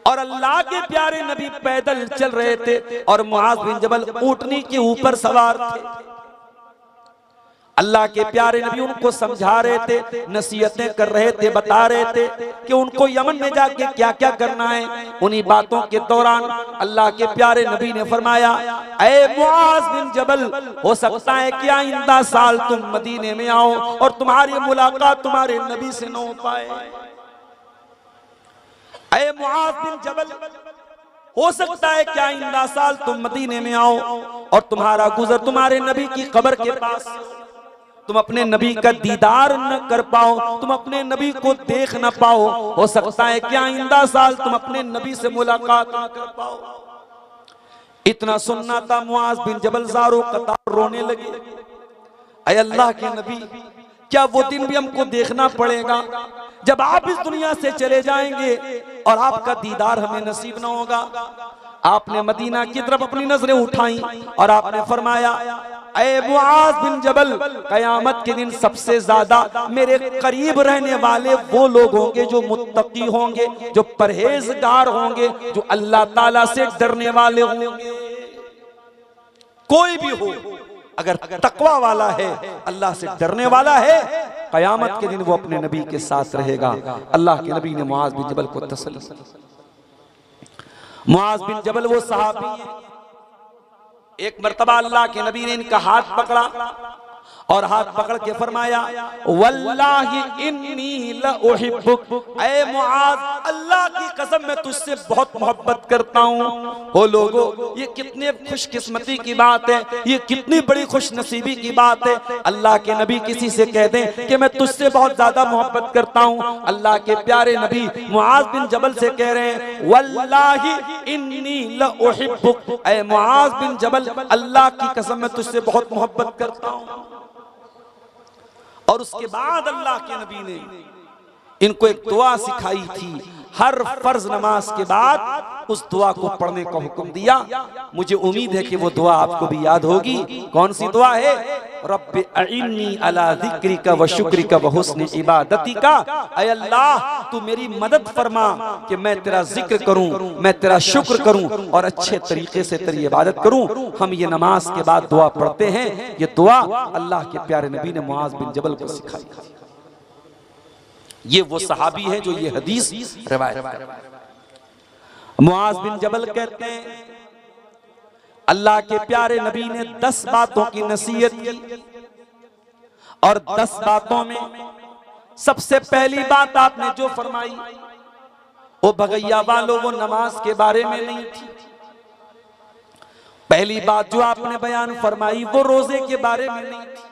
और अल्लाह के प्यारे नबी पैदल चल रहे थे और मुआज बिन जबल ऊंटनी के ऊपर सवार थे। अल्लाह के प्यारे नबी उनको समझा रहे थे, नसीहतें कर रहे थे, बता रहे थे कि उनको यमन में जाके क्या क्या करना है। उन्हीं बातों के दौरान अल्लाह के प्यारे नबी ने फरमाया, ऐ मुआज बिन जबल, हो सकता है कि आइंदा साल तुम मदीने में आओ और तुम्हारी मुलाकात तुम्हारे नबी से न हो पाए। ऐ मुआज बिन जबल, हो सकता है कि आइंदा साल तुम मदीने में आओ और तुम्हारा गुजर तुम्हारे नबी की कब्र के पास, तुम अपने नबी का दीदार न कर पाओ, तुम अपने नबी को देख न पाओ। हो सकता है कि आइंदा साल तुम अपने नबी से मुलाकात न कर पाओ। इतना सुनना था, मुआज बिन जबल ज़ारो कतार रोने लगे। ऐ अल्लाह के नबी, क्या वो दिन भी हमको देखना पड़ेगा जब आप इस दुनिया से चले जाएंगे और आपका दीदार हमें नसीब न होगा। आपने मदीना की तरफ अपनी नजरें उठाई और आपने फरमाया, ऐ मुआज बिन जबल, कयामत के दिन सबसे ज्यादा मेरे करीब रहने वाले वो लोग होंगे जो मुत्तकी होंगे, जो परहेजगार होंगे, जो अल्लाह ताला से डरने वाले होंगे। कोई भी हो, अगर तकवा वाला है, अल्लाह से डरने वाला है, कयामत के दिन वो अपने नबी के साथ रहेगा। अल्लाह के नबी ने मुआज बिन जबल को तसल्ली। मुआज बिन जबल वो सहाबी है, एक मर्तबा अल्लाह के नबी ने इनका हाथ पकड़ा और हाथ पकड़ के फरमाया, वल्लाहि इन्नी लउहिब्बुक, ऐ मुआज, अल्लाह की कसम मैं तुझसे बहुत मोहब्बत करता हूँ। हो लोगो, ये कितने खुशकिस्मती की बात है, ये कितनी बड़ी खुशनसीबी की बात है। अल्लाह के नबी किसी से कह दें कि मैं तुझसे बहुत ज्यादा मोहब्बत करता हूँ। अल्लाह के प्यारे नबी मुआज बिन जबल से कह रहे हैं, वल्लाहि इन्नी लउहिब्बुक, ऐ मुआज बिन जबल, अल्लाह की कसम मैं तुझसे बहुत मोहब्बत करता हूँ। और उसके बाद अल्लाह के नबी ने इनको एक दुआ सिखाई थी। हर फर्ज नमाज के बाद उस दुआ को पढ़ने का हुक्म दिया। मुझे उम्मीद है कि वो दुआ आपको भी याद होगी। कौन सी दुआ है? रब्बि अइन्नी अला ज़िक्रिका व शुक्रिका व हुस्नि इबादतिका, ऐ अल्लाह तू मेरी मदद फरमा कि मैं तेरा जिक्र करूं, मैं तेरा शुक्र करूं और अच्छे तरीके से तेरी इबादत करूं। हम ये नमाज के बाद दुआ पढ़ते हैं। ये दुआ अल्लाह के प्यारे नबी ने मुआज बिन जबल को सिखाई। ये वो सहाबी है जो ये हदीस रिवायत करता है। मुआज बिन जबल कहते हैं, अल्लाह के प्यारे नबी ने 10 बातों की नसीहत की और 10 बातों में सबसे पहली बात आपने जो फरमाई, वो भगैया वालों, वो नमाज के बारे में नहीं थी। पहली बात जो आपने बयान फरमाई वो रोजे के बारे में नहीं थी।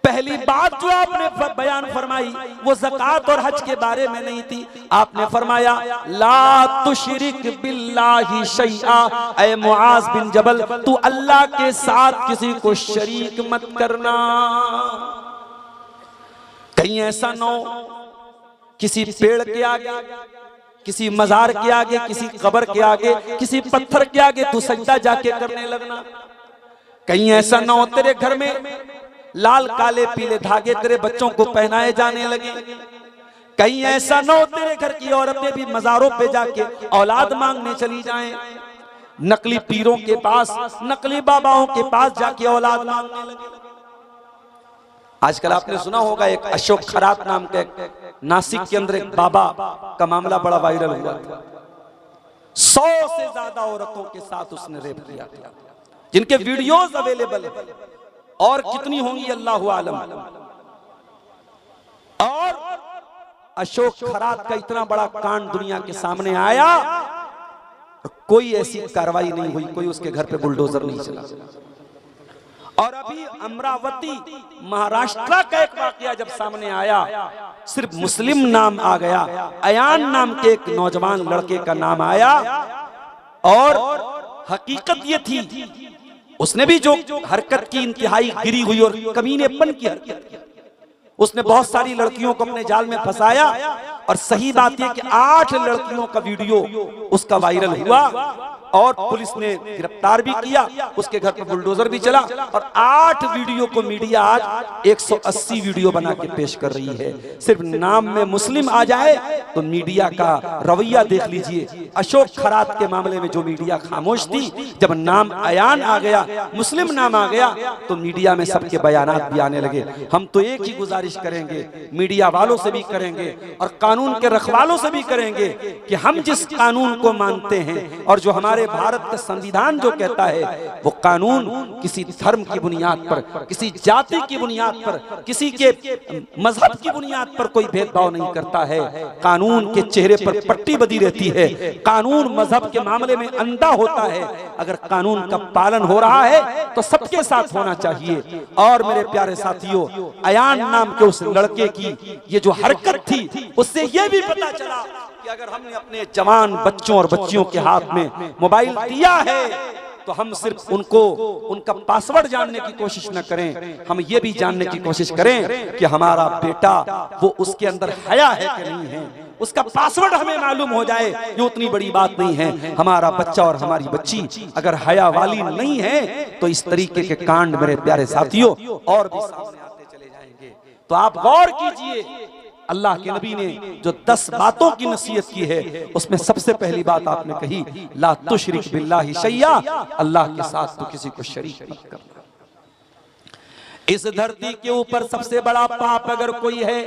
पहली बात जो आपने बयान फरमाई वो ज़कात और हज के बारे में नहीं थी। आपने फरमाया, ला तुशरिक बिल्लाहि शैआ, ऐ मुआज बिन जबल, तू अल्लाह के साथ किसी को शरीक मत करना। कहीं ऐसा न हो किसी पेड़ के आगे, किसी मजार के आगे, किसी कब्र के आगे, किसी पत्थर के आगे तू सजदा जाके करने लगना। कहीं ऐसा न हो तेरे घर में लाल काले पीले धागे तेरे बच्चों को पहनाए जाने लगे। कहीं ऐसा न हो तेरे घर की औरतें भी मजारों पे जाके औलाद मांगने चली जाएं, नकली पीरों के पास, नकली बाबाओं के पास जाके औलाद मांगने लगे। आजकल आपने सुना होगा एक अशोक खरात नाम के नासिक के अंदर एक बाबा का मामला बड़ा वायरल हुआ था। 100 से ज्यादा औरतों के साथ उसने रेप किया था, जिनके वीडियोस अवेलेबल है और कितनी होंगी अल्लाह आलम। और अशोक खरात का इतना बड़ा कांड दुनिया के सामने आया, कोई ऐसी कार्रवाई नहीं हुई, कोई उसके घर पे बुलडोजर नहीं चला। और अभी अमरावती महाराष्ट्र का एक वाकया जब सामने आया, सिर्फ मुस्लिम नाम आ गया, अयान नाम के एक नौजवान लड़के का नाम आया। और हकीकत ये थी, उसने भी जो हरकत की इंतहाई गिरी हुई और कमीनेपन की हरकत की। उसने बहुत सारी लड़कियों को अपने जाल में फंसाया और सही बात यह कि 8 लड़कियों का वीडियो उसका वायरल हुआ और पुलिस ने गिरफ्तार भी किया, उसके घर पर बुलडोजर भी चला और 8 वीडियो को मीडिया आज 180 वीडियो बना के पेश कर रही है। सिर्फ नाम में मुस्लिम आ जाए तो मीडिया का रवैया देख लीजिए। अशोक खरात के मामले में जो मीडिया खामोश थी, जब नाम अयान आ गया, मुस्लिम नाम आ गया, तो मीडिया में सबके बयानात भी आने लगे। हम तो एक ही गुजारिश करेंगे, मीडिया वालों से भी करेंगे और कानून के रखवालों से भी करेंगे कि हम जिस कानून को मानते हैं और जो हमारे भारत का संविधान जो कहता है, वो कानून किसी धर्म की बुनियाद पर, किसी जाति की बुनियाद पर, किसी के मजहब की बुनियाद पर कोई भेदभाव नहीं करता है। कानून के चेहरे पर पट्टी बंधी रहती है। कानून मजहब के मामले में अंधा होता है। अगर कानून का पालन हो रहा है तो सबके साथ होना चाहिए। और मेरे प्यारे साथियों, अयान नाम के उस लड़के की ये जो हरकत थी, उससे यह भी पता चला कि अगर हमने अपने जवान बच्चों और बच्चियों के हाथ में मोबाइल दिया है तो हम सिर्फ उनका पासवर्ड जानने की कोशिश न करें, हम ये भी जानने की कोशिश करें कि हमारा बेटा वो उसके अंदर हया है कि नहीं है। उसका पासवर्ड हमें मालूम हो जाए, ये उतनी बड़ी बात नहीं है। हमारा बच्चा और हमारी बच्ची अगर हया वाली नहीं है तो इस तरीके के कांड मेरे प्यारे साथियों और भी सामने आते चले जाएंगे। तो आप गौर कीजिए, अल्लाह के नबी ने जो 10 बातों की नसीहत की है, उसमें सबसे पहली बात आपने कही, ला तुशरिक बिल्लाहि शैया, अल्लाह के साथ तो किसी को शरीक मत करना। इस धरती के ऊपर सबसे बड़ा पाप अगर कोई है,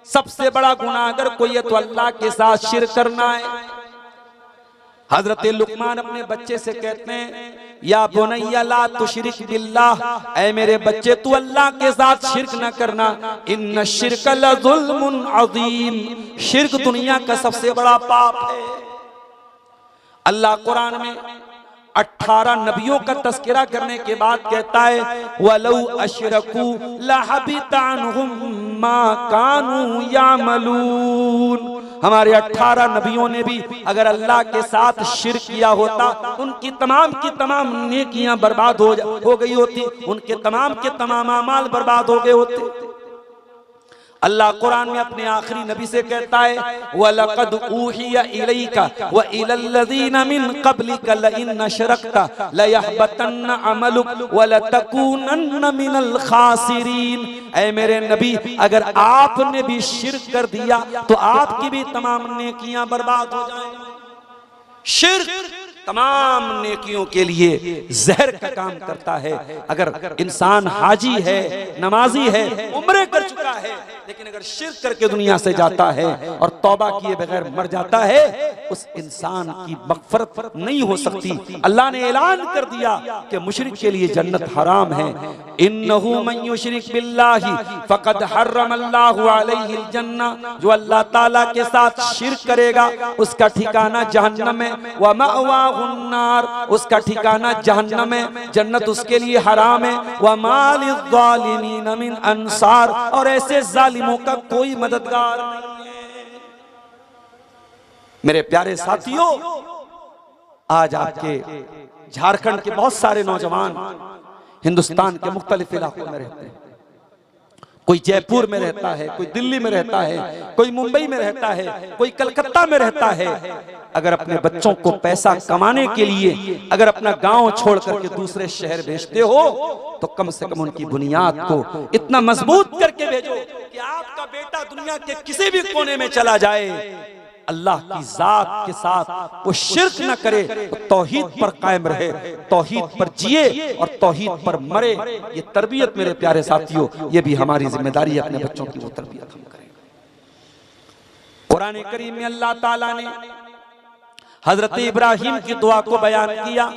सबसे बड़ा गुनाह अगर कोई है, तो अल्लाह के साथ शिर्क करना है। हजरत लुकमान अपने बच्चे से कहते हैं, या बुनैया ला तुशरिक बिल्लाह, ऐ मेरे बच्चे तू अल्लाह के साथ शिर्क न करना, इन्न शिर्क लज़ुल्मुन अज़ीम, शिर्क दुनिया का सबसे बड़ा पाप है। अल्लाह कुरान में 18 नबियों का तस्करा करने के बाद कहता है, वलौ अशरकू लहबिता अन्हुम मा कानू यामलून। हमारे 18 नबियों ने भी अगर अल्लाह के साथ शिर्क किया होता, उनकी तमाम की तमाम नेकियां बर्बाद हो गई होती, उनके तमाम के तमाम अमाल बर्बाद हो गए होते। अल्लाह कुरान में अपने आखिरी नबी से कहता है, वलक़द ऊहिया इलैका व इलल्लज़ीना मिन क़ब्लिका लइन अशरकता लयहबतन्न अमलुक व लतकूनन्न मिनल खासिरीन। ऐ मेरे नबी, अगर आपने भी शिर्क कर दिया तो आपकी भी तमाम नेकियां बर्बाद हो जाएंगी। शिर्क तमाम नेकियों के लिए जहर का काम करता है। अगर इंसान हाजी है, नमाजी है, उम्रे कर चुका है, लेकिन अगर शिर्क करके दुनिया से जाता है और तौबा किए बगैर मर जाता है, उस इंसान की मग़फ़िरत नहीं हो सकती। अल्लाह ने ऐलान कर दिया कि मुशरिक के लिए जन्नत हराम है। इन्नहु मन युशरिक बिल्लाहि फ़क़द हर्रमल्लाहु अलैहिल जन्नह, जो अल्लाह ताला के साथ शिर्क करेगा उसका ठिकाना जहन्नम है। व मअवाहुन नार, उसका ठिकाना जहन्नम है, जन्नत उसके लिए हराम है। व मा लिज़्ज़ालिमीन मिन अंसार, और ऐसे जालिमों का कोई मददगार नहीं है। मेरे प्यारे साथियों, आज आपके झारखंड के बहुत सारे नौजवान हिंदुस्तान के मुख्तलिफ इलाकों में रहते हैं। कोई जयपुर में रहता है, कोई दिल्ली में रहता है, कोई मुंबई में रहता है, कोई कलकत्ता में रहता है। अगर अपने बच्चों को पैसा कमाने के लिए अगर अपना गांव छोड़ करके दूसरे शहर भेजते हो, तो कम से कम उनकी बुनियाद को इतना मजबूत करके भेजो कि आपका बेटा दुनिया के किसी भी कोने में चला जाए, अल्लाह की जात के साथ वो शिर्क न करे, वो तौहीद पर कायम रहे, तौहीद पर जिए और तौहीद पर मरे। ये तरबियत मेरे प्यारे साथियों, ये भी हमारी जिम्मेदारी है, अपने बच्चों की वो तरबियत हम करें। कुरान करीम में अल्लाह ताला ने हजरत इब्राहिम की दुआ को बयान किया।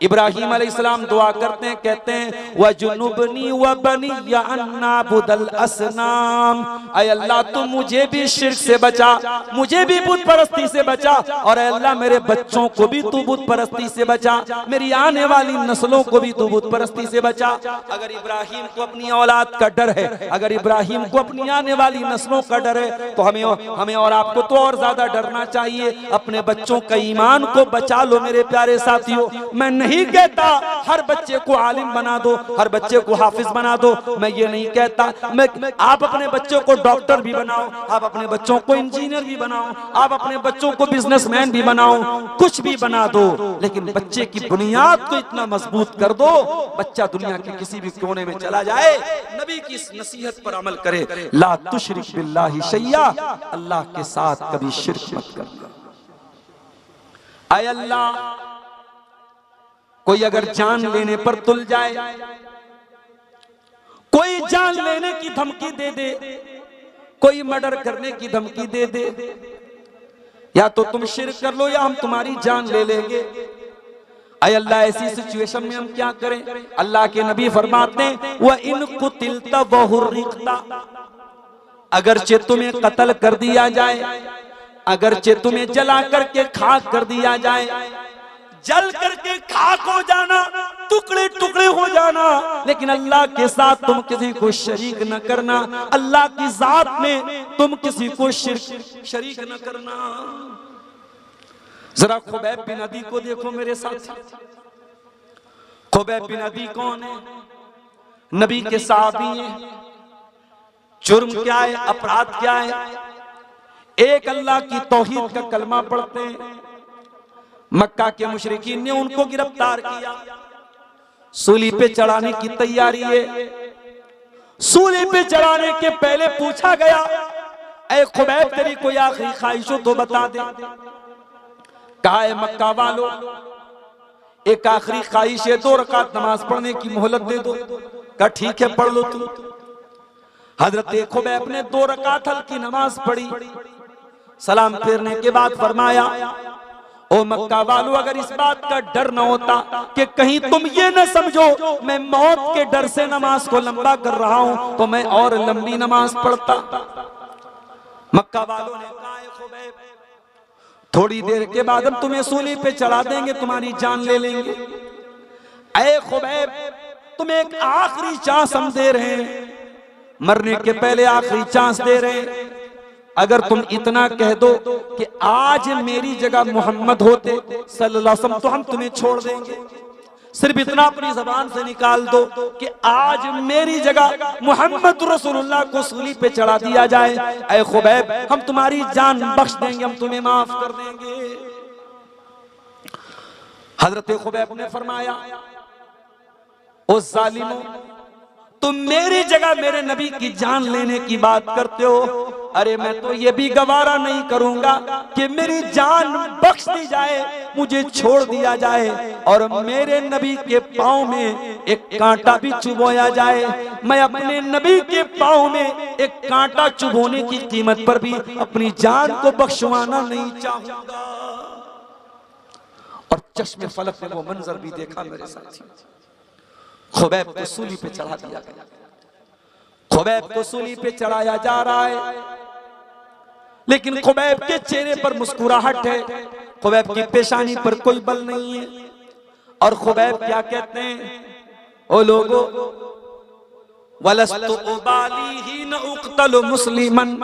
इब्राहिम अलैहिस्सलाम दुआ करते हैं, कहते हैं वजुनुबनी व बनिया अन नाबुदल असनाम, ऐ अल्लाह तू मुझे भी शिर्क से बचा, मुझे भी बुत परस्ती से बचा, और ऐ अल्लाह मेरे बच्चों को भी तू बुत परस्ती से बचा, मेरी आने वाली नस्लों को भी तू बुत परस्ती से बचा। अगर इब्राहिम को अपनी औलाद का डर है, अगर इब्राहिम को अपनी आने वाली नस्लों का डर है, तो हमें और आपको तो और ज्यादा डरना चाहिए। अपने बच्चों का ईमान को बचा लो मेरे प्यारे साथियों। मैं नहीं कहता हर बच्चे को आलिम बना दो, हर बच्चे को हाफिज बना दो, मैं ये नहीं कहता। आप अपने बच्चों को डॉक्टर भी बनाओ, आप अपने बच्चों को इंजीनियर भी बनाओ, आप अपने बच्चों को बिजनेसमैन भी बनाओ, कुछ भी बना दो, लेकिन बच्चे की बुनियाद को इतना मजबूत कर दो, बच्चा दुनिया के किसी भी कोने में चला जाए नबी की इस नसीहत पर अमल करे, ला तुशरिक बिल्लाहि शैया, अल्लाह के साथ कभी शिर्क मत करना। आय अल्लाह, कोई अगर जान लेने पर तुल जाए, कोई जान लेने की धमकी दे दे, कोई मर्डर करने की धमकी दे दे, या तो तुम शिर्क कर लो या हम तुम्हारी जान ले लेंगे। अय अल्लाह, ऐसी सिचुएशन में हम क्या करें? अल्लाह के नबी फरमाते हैं व इन कुतिलता व हुर्रिकता, अगरचे तुम्हें कत्ल कर दिया जाए, अगरचे तुम्हें जला करके खाक कर दिया जाए, जल करके खाक हो जाना, टुकड़े टुकड़े हो जाना, लेकिन अल्लाह के साथ तुम किसी को शरीक न करना, अल्लाह की जात में तुम किसी को शरीक न करना। जरा खुबैब बिन अदी को देखो मेरे साथ। खुबैब बिन अदी कौन है? नबी के साहबी हैं। जुर्म क्या है, अपराध क्या है? एक अल्लाह की तौहीद का कलमा पढ़ते हैं। मक्का के मुशरिकीन ने उनको गिरफ्तार किया, सूली पे चढ़ाने की तैयारी है। सूली पे चढ़ाने के पहले पूछा गया, ऐ खुबैब तेरी कोई आखिरी ख्वाहिश हो तो बता दे। कहा है मक्का वालों, एक आखिरी ख्वाहिश है, 2 रकात नमाज पढ़ने की मोहलत दे दो। कहा ठीक है पढ़ लो तुम। हजरत खुबैब ने 2 रकात हल्की नमाज पढ़ी, सलाम फेरने के बाद फरमाया, ओ मक्का वालों, अगर इस बात का डर न होता कि कहीं तुम ये न समझो मैं मौत के डर से नमाज को लंबा कर रहा हूं, तो मैं और लंबी नमाज पढ़ता। मक्का वालों ने कहा, खुबैब थोड़ी देर के बाद हम तुम्हें सूली पे चढ़ा देंगे, तुम्हारी जान ले लेंगे। ऐ खुबैब, तुम्हें एक आखिरी चांस हम दे रहे हैं, मरने के पहले आखिरी चांस दे रहे हैं। अगर तुम इतना कह दो कि आज मेरी जगह मोहम्मद होते सल्लल्लाहु अलैहि वसल्लम, तो हम तुम्हें छोड़ देंगे। सिर्फ इतना अपनी जबान से निकाल दो कि आज मेरी जगह मोहम्मद रसूलुल्लाह को सूली पे चढ़ा दिया जाए, ऐ खुबैब हम तुम्हारी जान बख्श देंगे, हम तुम्हें माफ कर देंगे। हजरत खुबैब ने फरमाया, ओ जालिमों, तुम मेरी जगह मेरे नबी की जान लेने की बात करते हो, अरे मैं तो ये भी गवारा नहीं करूंगा कि मेरी जान बख्श दी जाए, मुझे छोड़ दिया जाए और मेरे नबी के पांव में एक कांटा भी चुभोया जाए। मैं अपने नबी के पांव में एक कांटा चुभोने की कीमत पर भी अपनी जान को बख्शवाना नहीं चाहूंगा। और चश्मे फलक में वो मंजर भी देखा मेरे साथी। खुबैब को सूली पे चढ़ा दिया गया, खुबैब को सूली पे चढ़ाया जा रहा है, लेकिन खुबैब के चेहरे पर मुस्कुराहट है, खुबैब की पेशानी पर कोई बल नहीं है। और खुबैब क्या कहते हैं, ओ लोगों, वलस्तु उबाली ही न उक़्तलु मुस्लिमन,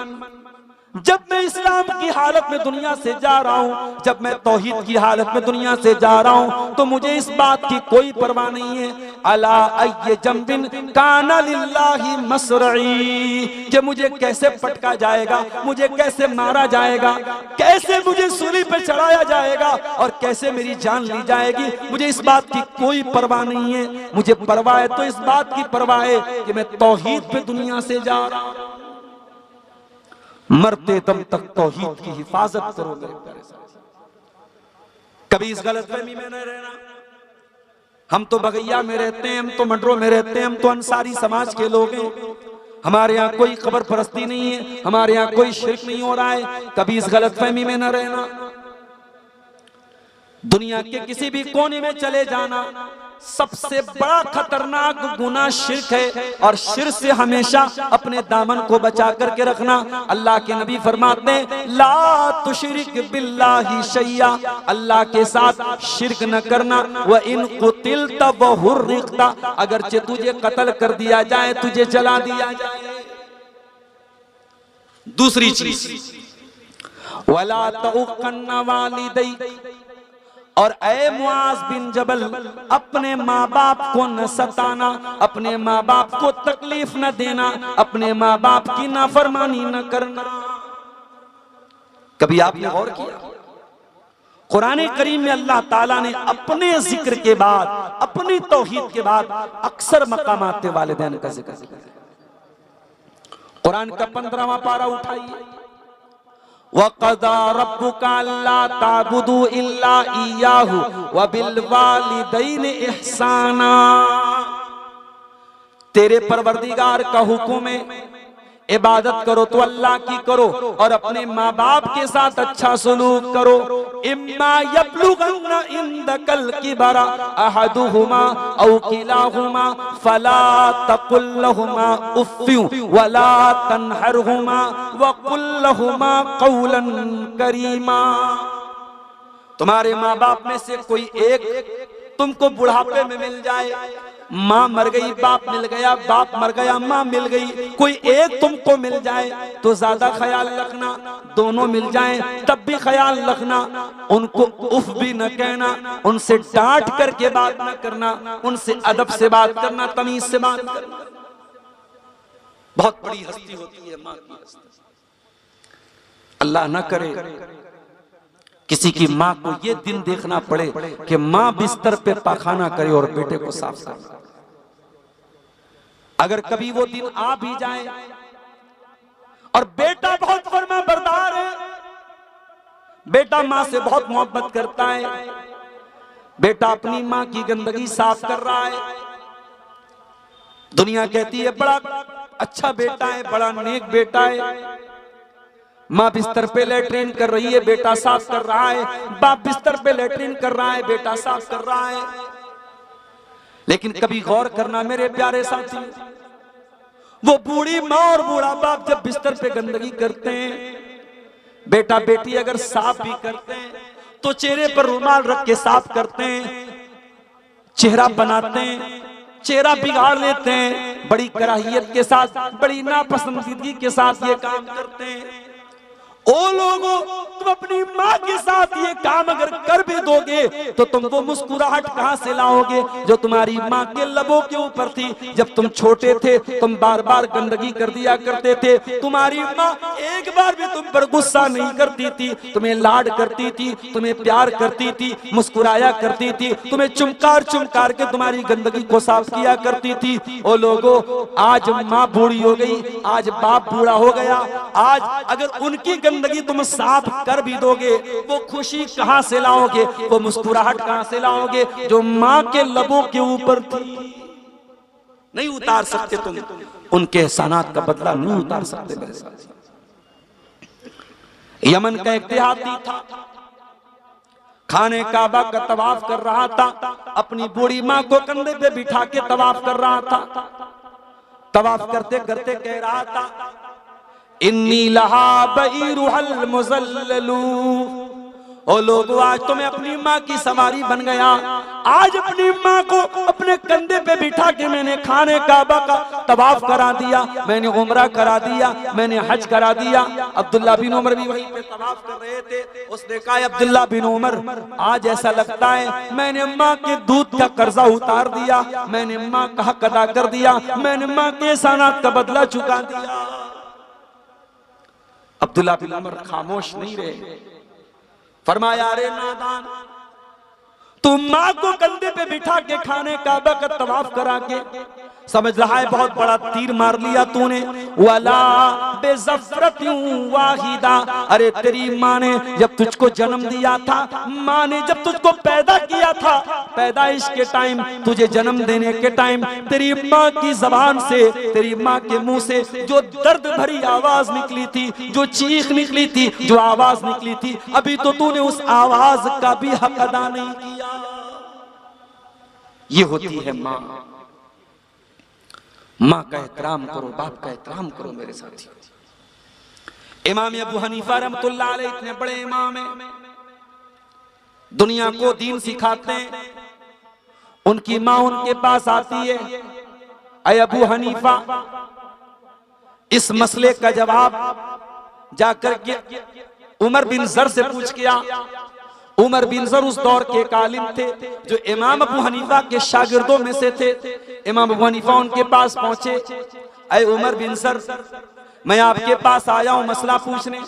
जब मैं इस्लाम की हालत में दुनिया से जा रहा हूँ, जब मैं तौहीद की हालत में दुनिया से जा रहा हूँ, तो मुझे इस बात की कोई परवाह नहीं है। अला अय्य जंबिन काना लिल्लाहि मसरई, कि मुझे कैसे पटका जाएगा, मुझे कैसे मारा जाएगा, कैसे मुझे सूली पे चढ़ाया जाएगा और कैसे मेरी जान ली जाएगी, मुझे इस बात की कोई परवाह नहीं है। मुझे परवाह है तो इस बात की परवाह है कि मैं तौहीद पे दुनिया से जा रहा हूँ। मरते दम तक तौहीद की हिफाजत करो मेरे प्यारे साथी। कभी इस गलतफहमी में न रहना, हम तो बगैया में रहते हैं, हम तो मंडरों में रहते हैं, हम तो अंसारी समाज के लोग हैं, हमारे यहाँ कोई कब्र परस्ती नहीं है, हमारे यहाँ कोई शिर्क नहीं हो रहा है। कभी इस गलतफहमी में न रहना। दुनिया के किसी भी कोने में चले जाना, सबसे बड़ा खतरनाक गुनाह शिर्क है और शिर्क से हमेशा अपने दामन को बचा करके रखना। अल्लाह के नबी फरमाते हैं, ला तुशरिक बिल्लाहि शैया, अल्लाह के साथ शिर्क न करना। व इन कुतिलता व हुर्रिकता, अगरचे तुझे कत्ल कर दिया जाए, तुझे जला दिया जाए। दूसरी चीज, वला तउक़न्ना वालिदै, और ऐ मुआज़ बिन जबल अपने माँ बाप को न सताना, अपने माँ बाप को तकलीफ न देना, अपने माँ बाप की नाफरमानी न करना। कभी आपने गौर किया कुरान करीम में अल्लाह ताला ने अपने जिक्र के बाद, अपनी तौहीद के बाद अक्सर मकामात वालिदैन का जिक्र किया। कुरान का 15वां पारा उठाइए, वक़ज़ा रब्बुका अल्ला ताबुदू इल्ला इय्याहु व बिल वालिदैनि इहसाना। तेरे परवरदिगार का हुक्म है इबादत करो तो अल्लाह की करो और अपने माँ बाप के साथ अच्छा सलूक करो। इम्मा यब्लुगन्ना इंदकल किबरा अहदुहुमा औ किलाहुमा फला तकुल लहुमा उफ़्फ़िन वला तन्हरहुमा वकुल लहुमा क़ौलन करीमा। तुम्हारे माँ बाप में से कोई एक तुमको बुढ़ापे में मिल जाए, माँ मर गई बाप मिल गया, बाप मर गया माँ मिल गई, कोई एक तुमको मिल जाए तो ज्यादा ख्याल रखना, दोनों मिल जाएं तब भी ख्याल रखना, उनको उफ भी न कहना, उनसे डांट करके बात न करना, उनसे अदब से बात करना, तमीज से बात करना। बहुत बड़ी हस्ती होती है माँ की हस्ती। अल्लाह न करे किसी की माँ को ये दिन देखना पड़े कि माँ बिस्तर पे पाखाना करे और बेटे को साफ करे। अगर कभी वो दिन आ भी जाए और बेटा बहुत फर्मा बरदार है, बेटा माँ से बहुत मोहब्बत करता है, बेटा अपनी माँ की गंदगी साफ कर रहा है, दुनिया कहती है बड़ा अच्छा बेटा है, बड़ा नेक बेटा है, माँ बिस्तर पे लेटरिन कर रही है, बेटा साफ कर रहा है, बाप बिस्तर पे लेटरिन कर रहा है, बेटा साफ कर रहा है। लेकिन कभी गौर करना मेरे प्यारे साथी, वो बूढ़ी माँ और बूढ़ा बाप जब बिस्तर पे गंदगी करते हैं, बेटा बेटी अगर साफ भी करते हैं तो चेहरे पर रुमाल रख के साफ करते हैं, चेहरा बनाते हैं, चेहरा बिगाड़ लेते हैं, बड़ी कराहियत के साथ, बड़ी नापसंदीदगी के साथ ये काम करते हैं। ओ लोगों, तुम अपनी माँ के साथ ये काम अगर कर भी दोगे तो तुम वो मुस्कुराहट कहां से लाओगे जो तुम्हारी माँ के लबों के ऊपर थी। जब तुम छोटे थे तुम बार बार गंदगी कर दिया करते थे, तुम्हारी माँ एक बार भी तुम पर गुस्सा नहीं करती थी, तुम्हें लाड करती थी, तुम्हें प्यार करती थी, मुस्कुराया करती थी, तुम्हें चुमकार चुमकार के तुम्हारी गंदगी को साफ किया करती थी। ओ लोगों, आज माँ बूढ़ी हो गई, आज बाप बूढ़ा हो गया, आज अगर उनकी गंदगी तुम साफ कर भी दोगे, वो खुशी कहां से लाओगे, वो मुस्कुराहट कहां से लाओगे जो मां के लबों के ऊपर थी। नहीं उतार सकते तुम उनके एहसानात का बदला, नहीं उतार सकते मेरे साथ। यमन का एक देहाती था, खाने काबा का तवाफ कर रहा था, अपनी बूढ़ी माँ को कंधे पे बिठा के तवाफ कर रहा था। तवाफ करते करते कह रहा था, इन्नी लहा बईरुहल मुज़ल्ललू। ओ लोगों, आज तो मैं अपनी माँ की सवारी बन गया, आज अपनी माँ को अपने कंधे पे बिठा के मैंने खाने काबा का तवाफ करा दिया, मैंने उम्रा करा दिया, मैंने हज करा दिया। अब्दुल्ला बिन उमर भी वहीं पे तवाफ कर रहे थे। उसने कहा, अब्दुल्ला बिन उमर, आज ऐसा लगता है मैंने माँ के दूध का कर्जा उतार दिया, मैंने माँ का हक अदा कर दिया, मैंने माँ के एहसानात का बदला चुका दिया। अब्दुल्ला बिन उमर खामोश नहीं रहे, फरमाया, अरे नादान, तुम माँ को कंधे पे बिठा के खाने काबा का तवाफ करा के समझ रहा है बहुत बड़ा तीर मार लिया तूने। वला बेज़फ़रतिन वाहिदा, अरे तेरी माँ ने जब तुझको जन्म दिया था, माँ ने जब तुझको पैदा किया था, पैदाइश के टाइम, तुझे जन्म देने के टाइम, तेरी माँ की जबान से, तेरी माँ के मुंह से जो दर्द भरी आवाज निकली थी, जो चीख निकली थी, जो आवाज निकली थी, अभी तो तूने उस आवाज का भी हक अदा नहीं किया। ये होती है माँ। माँ का एहतराम करो, बाप का एहतराम करो मेरे साथी। इमाम अबू हनीफा रहमतुल्लाह अलैह इतने बड़े इमाम हैं, दुनिया को दीन सिखाते हैं। उनकी माँ उनके पास आती है, अय अबू हनीफा, इस मसले का जवाब जाकर के उमर बिन ज़र से पूछ किया। उमर बिन ज़र उस दौर के एक आलिम थे जो इमाम अबू हनीफा के शागिर्दों में से थे। इमाम अबू हनीफा उनके पास पहुंचे, ऐ उमर बिन ज़र, मैं आपके पास आया हूं मसला पूछने।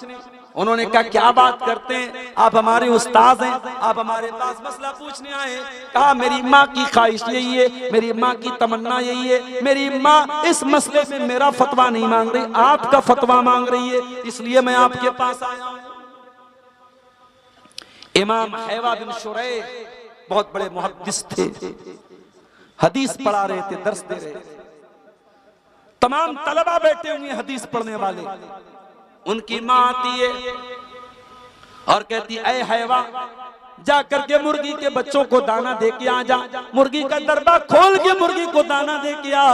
उन्होंने कहा क्या बात करते हैं, आप हमारे उस्ताद हैं, आप हमारे पास मसला पूछने आए। कहा मेरी माँ की ख्वाहिश यही है, मेरी माँ की तमन्ना यही है, मेरी माँ इस मसले में मेरा फतवा नहीं मांग रही, आपका फतवा मांग रही है, इसलिए मैं आपके पास आया हूं। इमाम हैवा बिन शुरैह बहुत बड़े मुहद्दिस थे, हदीस पढ़ा रहे थे, दर्स दे रहे थे। तमाम तलबा बैठे हुए हदीस पढ़ने वाले। उनकी माँ आती है और कहती है, ऐ हैवा, जा करके मुर्गी के बच्चों को दाना दे के आ जा। मुर्गी का दरबा खोल के मुर्गी को दाना दे के आ।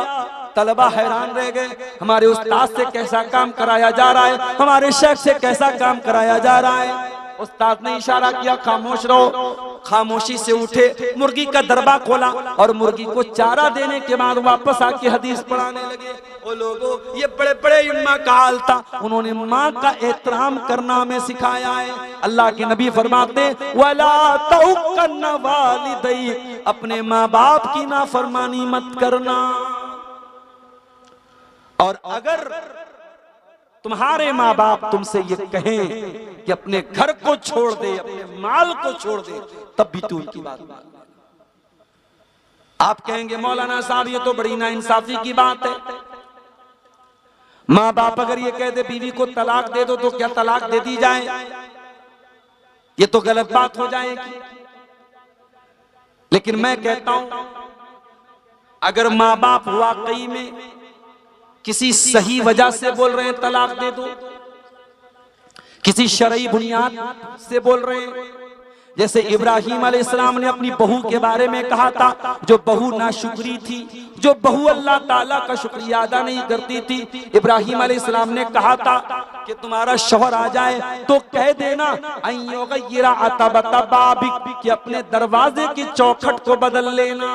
तलबा हैरान रह गए, हमारे उस्ताद से कैसा काम कराया जा रहा है, हमारे शेख से कैसा काम कराया जा रहा है। उस्ताद ने इशारा किया, खामोश रहो। खामोशी से उठे, मुर्गी का दरबा खोला और मुर्गी को चारा देने के बाद वापस आके हदीस पढ़ाने लगे। ओ लोगों, ये बड़े बड़े इम्मा का हाल था, उन्होंने माँ का एहतराम करना हमें सिखाया है। अल्लाह के नबी फरमाते, वला तउक्कन वालिदैक, अपने माँ बाप की नाफरमानी मत करना। और अगर तुम्हारे माँ बाप तुमसे ये कहें कि अपने घर को छोड़ दे, अपने माल को छोड़ दे, तब भी तू उनकी बात मान। आप कहेंगे मौलाना साहब ये तो बड़ी नाइंसाफी की बात है। माँ बाप अगर ये कह दे बीवी को तलाक दे दो, तो क्या तलाक दे दी जाए? ये तो गलत बात हो जाएगी। लेकिन मैं कहता हूं, अगर माँ बाप वाकई में किसी सही वजह से बोल रहे हैं तलाक दे दो, किसी शरई बुनियाद से बोल रहे हैं, जैसे इब्राहिम अलैहिस्सलाम ने अपनी बहू के बारे में कहा था, जो बहू नाशुक्री थी, जो बहू अल्लाह ताला का शुक्रिया अदा नहीं करती थी। इब्राहिम अलैहिस्सलाम ने कहा था कि तुम्हारा शौहर आ जाए तो कह देना अय्युगय्यिरा अतबता बाबिक, कि अपने दरवाजे की चौखट को बदल लेना।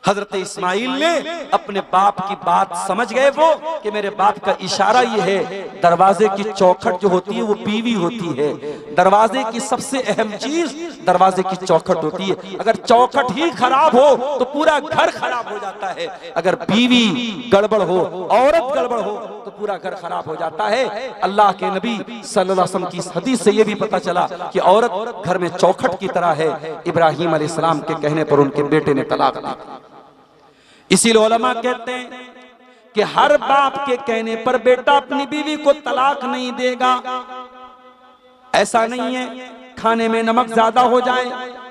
हजरत इस्माइल ने अपने बाप की बात समझ गए वो कि मेरे बाप का इशारा ये है, दरवाजे की चौखट जो होती है वो बीवी होती है। दरवाजे की सबसे अहम चीज दरवाजे की चौखट होती है। अगर चौखट ही खराब हो तो पूरा घर खराब हो जाता है। अगर बीवी गड़बड़ हो, औरत गड़बड़ हो, तो पूरा घर खराब हो जाता है। अल्लाह के नबी सल्लल्लाहु अलैहि वसल्लम की हदीस से ये भी पता चला कि औरत घर में चौखट की तरह है। इब्राहिम अलैहिस्सलाम के कहने पर उनके बेटे ने तलाक दी। इसीलिए उलमा कहते हैं कि हर बाप के कहने पर बेटा अपनी बीवी को तलाक नहीं देगा। ऐसा नहीं है खाने में नमक ज्यादा हो जाए,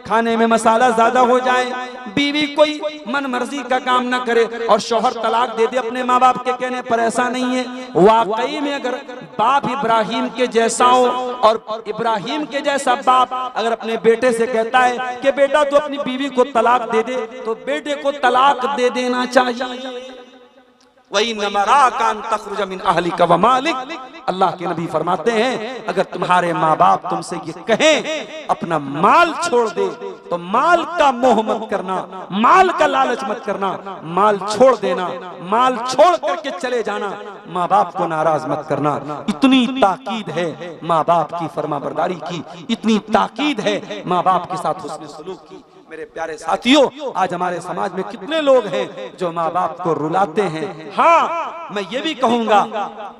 खाने में मसाला ज्यादा हो जाए, बीवी कोई मन मर्जी का काम ना करे और शौहर तलाक दे दे अपने माँ बाप के कहने पर, ऐसा नहीं है। वाकई में अगर बाप इब्राहिम के जैसा हो और इब्राहिम के जैसा बाप अगर अपने बेटे से कहता है कि बेटा तू अपनी बीवी को तलाक दे दे, तो बेटे को तलाक दे देना चाहिए। वही नमराकान तखरुज मिन अहलिका व मालिक, अल्लाह के नबी फरमाते हैं अगर तुम्हारे माँ बाप तुमसे ये कहें अपना माल छोड़ दे, तो माल का मोह मत करना, माल का लालच मत करना, माल छोड़ देना, माल छोड़ करके चले जाना, माँ बाप को नाराज मत करना। इतनी ताकीद है माँ बाप की फरमाबरदारी की, इतनी ताकीद है माँ बाप के साथ हुस्न सलूक की। मेरे प्यारे साथियों, आज हमारे समाज में कितने लोग हैं जो माँ बाप को रुलाते हैं। हाँ, मैं ये भी कहूंगा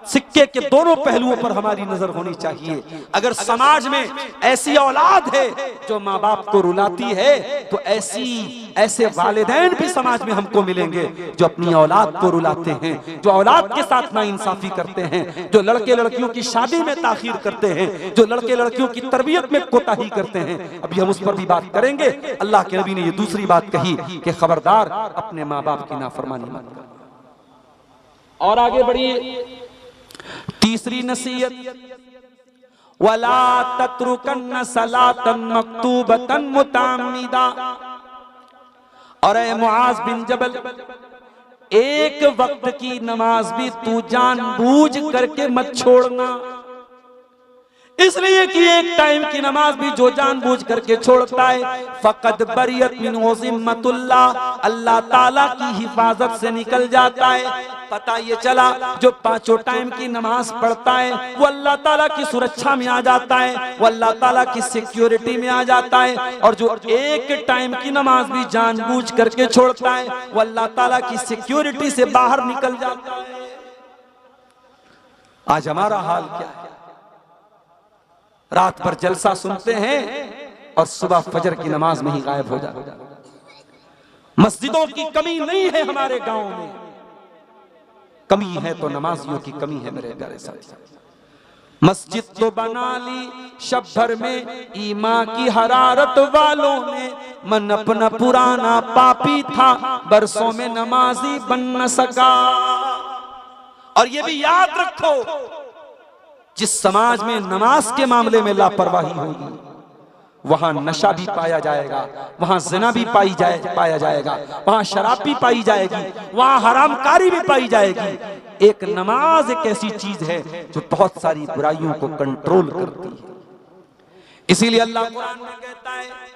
सिक्के के दोनों पहलुओं पर हमारी नजर होनी चाहिए। अगर समाज में ऐसी औलाद है जो माँ बाप को रुलाती है, तो ऐसे वालिदैन भी समाज में हमको मिलेंगे जो अपनी औलाद को रुलाते हैं, जो औलाद के साथ नाइंसाफी करते हैं, जो लड़के लड़कियों की शादी में ताखीर करते हैं, जो लड़के लड़कियों की तरबियत में कोताही करते हैं। अभी हम उस पर भी बात करेंगे। अल्लाह के नबी ने ये दूसरी बात कही कि खबरदार अपने माँ बाप की नाफरमानी मत करना। और आगे बढ़िए, तीसरी नसीहत, वला तत्रुकन्न सलातन मक्तूबतन मुताम्मिदा। और ए मुआज बिन जबल, एक वक्त की नमाज भी तू जानबूझ करके मत छोड़ना। इसलिए कि एक टाइम की नमाज भी जो जानबूझ करके छोड़ता है फकद बरियत मिन ज़िम्मतुल्लाह, अल्लाह ताला की हिफाजत से निकल जाता है। पता ये चला जो पांचों टाइम की नमाज पढ़ता है वो अल्लाह ताला की सुरक्षा में आ जाता है, वो अल्लाह ताला की सिक्योरिटी में आ जाता है। और जो एक टाइम की नमाज भी जानबूझ करके छोड़ता है वो अल्लाह ताला की सिक्योरिटी से बाहर निकल जाता है। आज हमारा हाल क्या है? रात भर जलसा सुनते हैं और सुबह फजर की नमाज में ही गायब हो जाते हैं। मस्जिदों की कमी नहीं है हमारे गांव में, कमी है तो नमाजियों की कमी है मेरे प्यारे साथी। मस्जिद तो बना ली शब भर में ईमान की हरारत वालों ने, मन अपना पुराना पापी था बरसों में नमाजी बन न सका। और ये भी याद रखो, जिस समाज में नमाज के मामले में लापरवाही होगी वहां नशा भी पाया जाएगा, वहां ज़िना भी पाया जाएगा, वहां शराब भी पाई जाएगी, वहां हरामकारी भी पाई जाएगी। एक नमाज एक ऐसी चीज है जो बहुत सारी बुराइयों को कंट्रोल करती है। इसीलिए अल्लाह कुरान में कहता है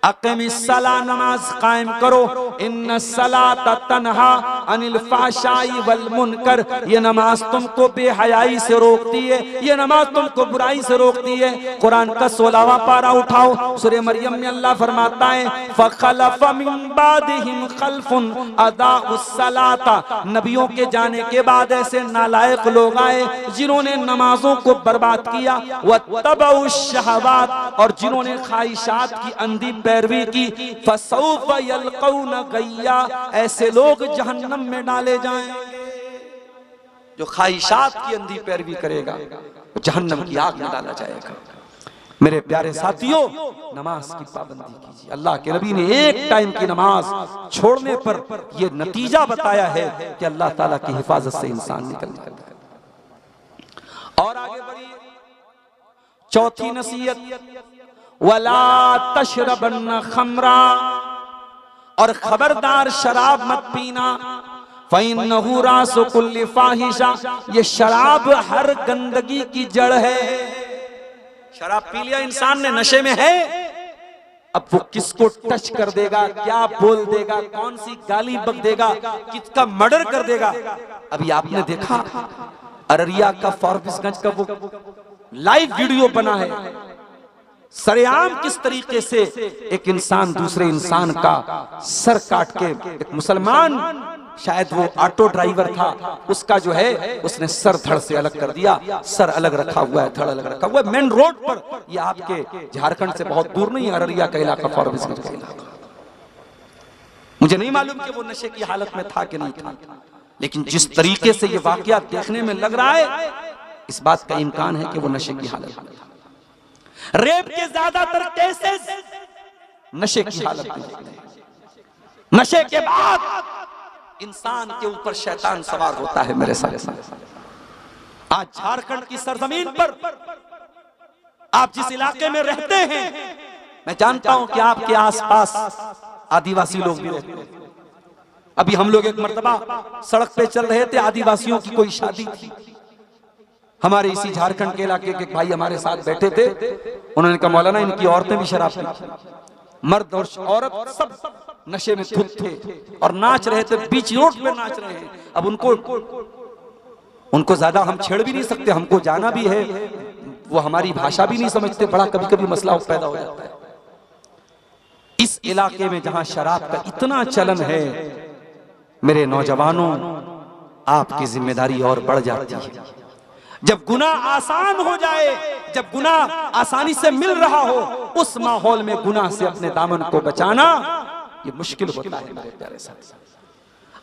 अक़िमिस्सला, नमाज कायम करो, इन्ना सलाता तन्हा अनिल फ़हशाई वल मुनकर, ये नमाज तुमको बेहयाई से रोकती है, ये नमाज तुमको बुराई से रोकती है। कुरान का 16वां पारा उठाओ, सूरह मरियम में अल्लाह फरमाता है फ़ख़लफ़ मिन बादिहिम ख़ल्फ़ुन अदाउस सलाता, नबियों के जाने के बाद ऐसे नालायक लोग आए जिन्होंने नमाजों को बर्बाद किया, वत्तबउश शहवात, और जिन्होंने ख्वाहिशात की अंधी पैरवी की, फसौफ यल्क़ौना गय्या, ऐसे लोग जहन्नम में डाले जाएंगे। जो ख्वाहिशात की अंधी पैरवी करेगा वो जहन्नम की आग में डाला जाएगा। मेरे प्यारे साथियों, नमाज की पाबंदी कीजिए। अल्लाह के नबी ने एक टाइम की नमाज छोड़ने पर यह नतीजा बताया है कि अल्लाह ताला की हिफाजत से इंसान निकल जाता है। और आगे बढ़िए, चौथी नसीहत, वला तशरबन्न खमरा, और खबरदार शराब मत पीना, फ़इन्नहु रासु कुल्लि फ़ाहिशा, ये शराब हर गंदगी की जड़ है। शराब पी लिया इंसान ने, नशे में है, अब वो किसको टच कर देगा, क्या बोल देगा, कौन सी गाली बक देगा, किसका मर्डर कर देगा। अभी आपने देखा अररिया का फॉरबिसगंज का वो लाइव वीडियो बना है, सरेआम किस तरीके से एक इंसान दूसरे इंसान का सर काट के, एक मुसलमान शायद वो ऑटो ड्राइवर था, उसका जो है उसने सर धड़ से अलग कर दिया, सर अलग रखा हुआ है, धड़ अलग रखा हुआ है, मेन रोड पर। ये आपके झारखंड से बहुत दूर नहीं है, अररिया का इलाका, फॉरबिसगंज का इलाका। मुझे नहीं मालूम कि वो नशे की हालत में था कि नहीं था, लेकिन जिस तरीके से ये वाकया देखने में लग रहा है, इस बात का इम्कान है कि वो नशे की हालत में था। रेप के ज्यादातर केसेस नशे की हालत में होते हैं। नशे के बाद इंसान के ऊपर शैतान सवार होता है। मेरे सारे आज झारखंड की सरजमीन पर आप जिस इलाके में रहते हैं, मैं जानता हूं कि आपके आसपास आदिवासी लोग भी रहते हैं। अभी हम लोग एक मर्तबा सड़क पे चल रहे थे, आदिवासियों की कोई शादी थी, हमारे इसी झारखंड के इलाके के भाई हमारे साथ बैठे थे। उन्होंने कहा मौलाना इनकी औरतें भी शराब पीती, मर्द और औरत सब नशे में धुत थे और नाच रहे थे, बीच रोड पे नाच रहे हैं। अब उनको ज्यादा हम छेड़ भी नहीं सकते, हमको जाना भी है, वो हमारी भाषा भी नहीं समझते, बड़ा कभी कभी मसला पैदा हो जाता है। इस इलाके में जहां शराब का इतना चलन है, मेरे नौजवानों, आपकी जिम्मेदारी और बढ़ जाती है। जब गुनाह आसान हो जाए, जब गुनाह आसानी से मिल रहा हो, उस माहौल में गुनाह से अपने दामन को बचाना ये मुश्किल होता है। मेरे प्यारे साथ,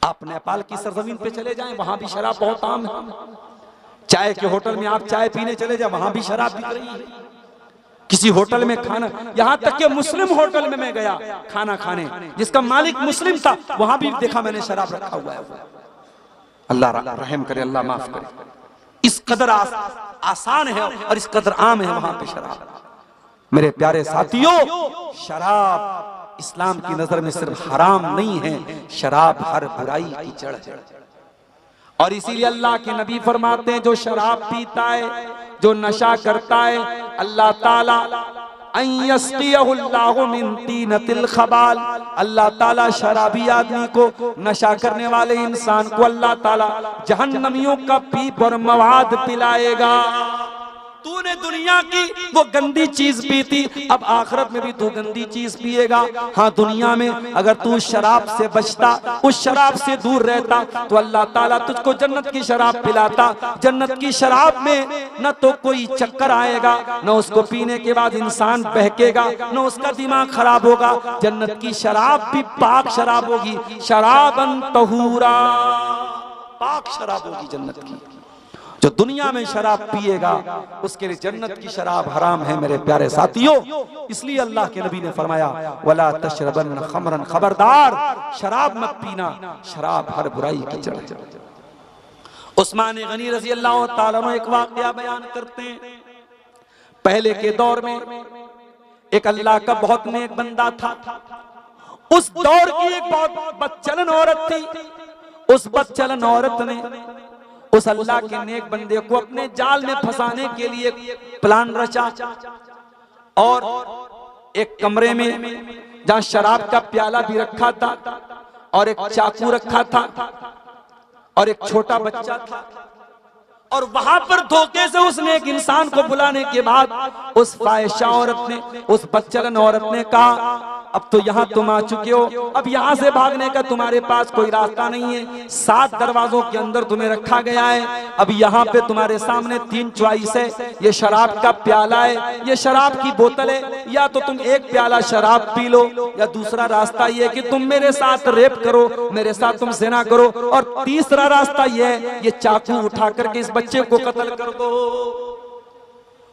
आप नेपाल की सरजमीन पे चले जाएं, वहां भी शराब बहुत आम है। चाय के होटल में आप चाय पीने चले जाएं, वहां भी शराब बिक रही है। किसी होटल में खाना, यहां तक कि मुस्लिम होटल में मैं गया खाना खाने, जिसका मालिक मुस्लिम था, वहां भी देखा मैंने शराब रखा हुआ है। अल्लाह रहम करे, अल्लाह माफ करे। इस कदर आसान है और इस कदर आम है वहां पे शराब। मेरे प्यारे साथियों, शराब इस्लाम की नजर में सिर्फ हराम नहीं है, शराब हर बुराई की जड़ है। और इसीलिए अल्लाह के नबी फरमाते हैं जो शराब पीता है, जो नशा करता है, अल्लाह ताला अल्लाह ताला शराबी आदमी को, नशा करने वाले इंसान को अल्लाह ताला जहन्नमियों का पीप और मवाद पिलाएगा। तूने दुनिया की वो गंदी चीज पी थी, अब आखिरत में भी तू गंदी चीज पिएगा। हाँ, दुनिया में अगर तू शराब से बचता, उस शराब से दूर रहता, तो अल्लाह ताला तुझको जन्नत की शराब पिलाता। जन्नत की शराब में न तो कोई चक्कर आएगा, न उसको पीने के बाद इंसान बहकेगा, न उसका दिमाग खराब होगा। जन्नत की शराब भी पाक शराब होगी, शराबन तहूरा, पाक शराब होगी जन्नत की। जो दुनिया में शराब पिएगा उसके लिए जन्नत की शराब हराम है मेरे प्यारे साथियों। इसलिए अल्लाह के नबी ने फरमाया वला तशरबन खमरन, खबरदार शराब मत पीना, शराब हर बुराई की जड़ है। उस्मान गनी रजी अल्लाह ताला अन्हु एक वाकया बयान करते हैं। पहले के दौर में एक अल्लाह का बहुत नेक बंदा था। उस दौर की एक बहुत बदचलन औरत थी। उस बदचलन औरत ने उस अल्लाह के नेक बंदे को अपने जाल में फंसाने के लिए प्लान रचा और एक कमरे में जहां शराब का प्याला भी रखा था और एक चाकू रखा था और एक छोटा बच्चा था, और वहां पर धोखे से उसने एक इंसान को बुलाने के बाद उस फाहिशा औरत ने, उस बदचलन औरत ने कहा अब तो यहाँ तुम आ चुके हो, अब यहाँ से भागने का तुम्हारे पास कोई रास्ता नहीं है। 7 दरवाजों के अंदर तुम्हें रखा गया है। अब यहाँ पे तुम्हारे सामने 3 चॉइस है, ये शराब का प्याला है, ये शराब की बोतल है, या तो तुम एक प्याला शराब पी लो, या दूसरा रास्ता ये कि तुम मेरे साथ रेप करो, मेरे साथ तुम ज़िना करो, और तीसरा रास्ता ये है ये चाकू उठा करके इस बच्चे को कत्ल कर दो।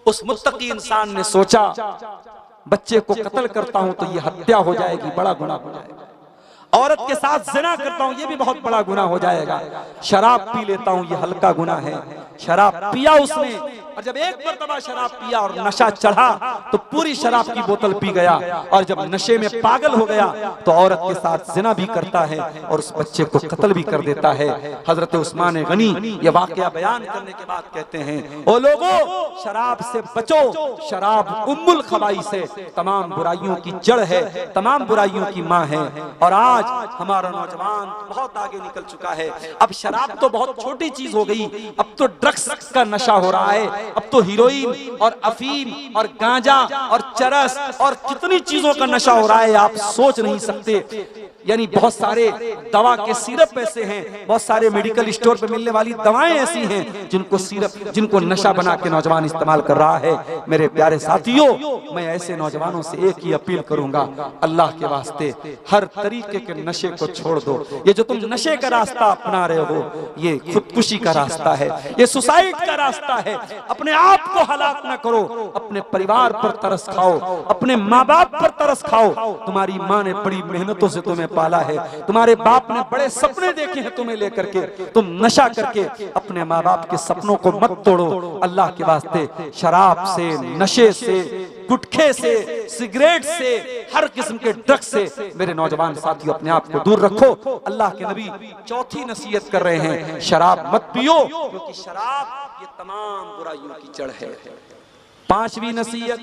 उस मुत्तकी इंसान ने सोचा बच्चे को कत्ल करता हूं तो ये हत्या हो जाएगी, बड़ा गुनाह हो जाएगा। औरत के साथ ज़िना करता हूं ये भी बहुत बड़ा गुनाह हो जाएगा। शराब पी लेता हूं ये हल्का गुनाह है। शराब पिया उसने, और जब एक मर्तबा शराब पिया और नशा चढ़ा तो पूरी शराब की बोतल पी गया, और जब नशे में पागल हो गया तो औरत के साथ ज़िना भी करता है और उस बच्चे को कत्ल भी कर देता है। हजरत उस्मान गनी ये वाकया बयान करने के बाद कहते हैं ओ लोगों, शराब से बचो, शराब उम्मुल खबाइस है, तमाम बुराइयों की जड़ है, तमाम बुराइयों की माँ है। और आज हमारा नौजवान बहुत आगे निकल चुका है। अब शराब तो बहुत छोटी चीज हो गई, अब तो ड्रग्स का नशा हो रहा है, अब तो हीरोइन और अफीम और गांजा और चरस और कितनी चीजों का नशा हो रहा है आप सोच नहीं सकते। यानी बहुत सारे दवा के सिरप ऐसे हैं, बहुत सारे मेडिकल स्टोर पे मिलने वाली दवाएं ऐसी हैं जिनको सिरप, जिनको नशा बना के नौजवान इस्तेमाल कर रहा है। मेरे प्यारे साथियों, मैं ऐसे नौजवानों से एक ही अपील करूंगा, अल्लाह के वास्ते हर तरीके के नशे को छोड़ दो। ये जो तुम नशे का रास्ता अपना रहे हो ये खुदकुशी का रास्ता है, ये सुसाइड का रास्ता है। अपने आप को हलाक न करो, अपने परिवार पर तरस खाओ, अपने माँ बाप पर तरस खाओ। तुम्हारी माँ ने बड़ी मेहनतों से तुम्हें पाला है, तुम्हारे बाप ने बड़े सपने देखे हैं तुम्हें लेकर के, तुम नशा करके अपने माँ बाप के सपनों को मत तोड़ो। अल्लाह के वास्ते शराब से, नशे से, गुटखे से, सिगरेट से, हर किस्म के ड्रग्स से मेरे नौजवान साथियों अपने आप को दूर रखो। अल्लाह के नबी चौथी नसीहत कर रहे हैं, शराब मत पियो क्योंकि शराब ये तमाम बुराइयों की जड़ है। 5वीं नसीहत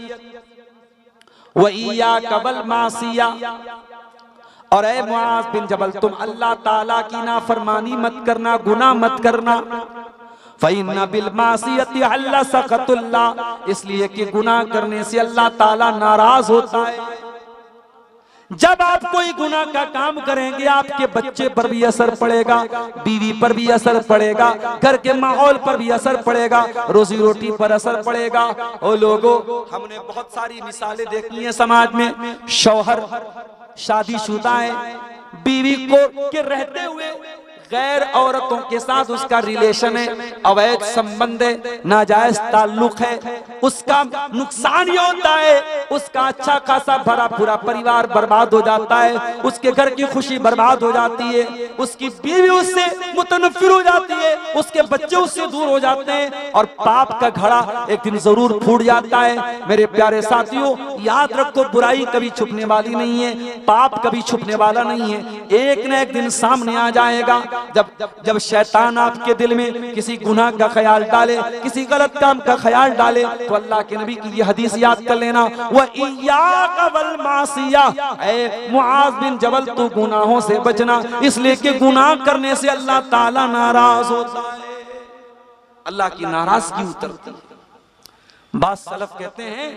वइया कबल मासिया, और ऐ मुआज बिन जबल तुम अल्लाह ताला की नाफरमानी मत करना, गुनाह मत करना। फ़इन्ना बिल मासियति हल्ला सख़तुल्लाह, इसलिए कि गुनाह करने से अल्लाह ताला नाराज होता है। जब आप कोई गुनाह का काम करेंगे आपके बच्चे पर भी असर पड़ेगा, बीवी पर भी असर पड़ेगा, घर के माहौल पर भी असर पड़ेगा, रोजी रोटी पर असर पड़ेगा। ओ लोगों, हमने बहुत सारी मिसालें देखी हैं समाज में। शौहर शादीशुदा है, बीवी को के रहते हुए गैर औरतों के साथ उसका रिलेशन है, अवैध संबंध है, नाजायज ताल्लुक है, उसका नुकसान ये होता है उसका अच्छा खासा भरा पूरा परिवार बर्बाद हो जाता है, उसके घर की खुशी बर्बाद हो जाती है, उसकी बीवी उससे मुतनफिर हो जाती है, उसके बच्चे उससे दूर हो जाते हैं और पाप का घड़ा एक दिन जरूर फूट जाता है। मेरे प्यारे साथियों, याद रखो बुराई कभी छुपने वाली नहीं है, पाप कभी छुपने वाला नहीं है, एक न एक दिन सामने आ जाएगा। जब शैतान आपके दिल में किसी गुनाह का ख्याल डाले, किसी गलत काम का ख्याल डाले, तो अल्लाह के नबी की ये हदीस याद कर लेना, व इय्याका वल मासिया, ऐ मुआज बिन जबल तू गुनाहों से बचना, इसलिए कि गुनाह करने से अल्लाह ताला नाराज होता है, अल्लाह की नाराजगी उतरती है। बात सलफ कहते हैं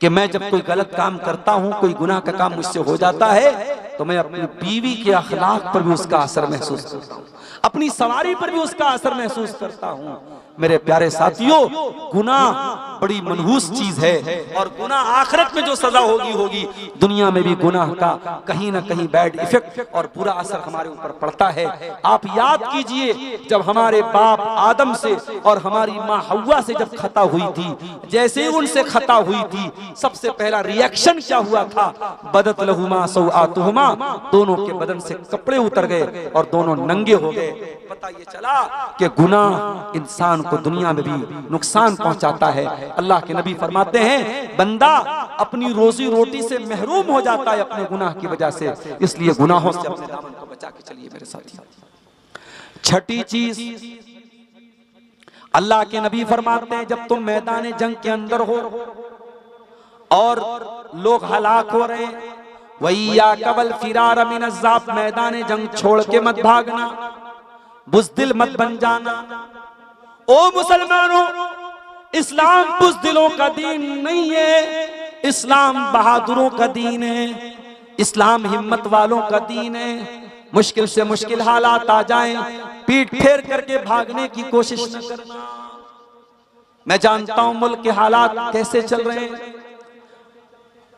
कि मैं जब कोई गलत काम करता हूं, कोई गुनाह का काम मुझसे हो जाता है, तो मैं अपनी बीवी के अखलाक पर भी उसका असर महसूस करता हूं, अपनी सवारी पर भी उसका असर महसूस करता हूं। मेरे प्यारे साथियों, गुनाह बड़ी मनहूस चीज है और गुनाह आखिरत में जो सजा होगी होगी, दुनिया में भी गुनाह का कहीं ना कहीं बैड इफेक्ट और बुरा असर हमारे ऊपर पड़ता है। आप याद कीजिए, जब हमारे बाप आदम से और हमारी माँ हव्वा से जब खता हुई थी, जैसे ही उनसे खता हुई थी, सबसे पहला रिएक्शन क्या हुआ था? बदत लहुमा सौआतुहुमा, दोनों के बदन से कपड़े उतर गए और दोनों नंगे हो गए। पता ये चला कि गुनाह इंसान को दुनिया में भी नुकसान पहुंचाता है। अल्लाह के नबी फरमाते हैं, बंदा अपनी रोजी रोटी से महरूम हो जाता है अपने गुनाह की वजह से, इसलिए गुनाहों से अपने दामन को बचा के चलिए मेरे साथी। छठी चीज, अल्लाह के नबी फरमाते हैं, जब तुम मैदान जंग के अंदर हो और लोग हलाक हो रहे हैं, वइय्याका वल फिरार मिन अज़्ज़ाब, मैदान जंग छोड़ के मत भागना, बुज़दिल मत बन जाना। ओ मुसलमानों, इस्लाम बुज़दिलों का दीन नहीं है, इस्लाम बहादुरों का दीन है, इस्लाम हिम्मत वालों का दीन है। मुश्किल से मुश्किल हालात आ जाएं, पीठ फेर करके भागने की कोशिश न करना। मैं जानता हूं मुल्क के हालात कैसे चल रहे हैं,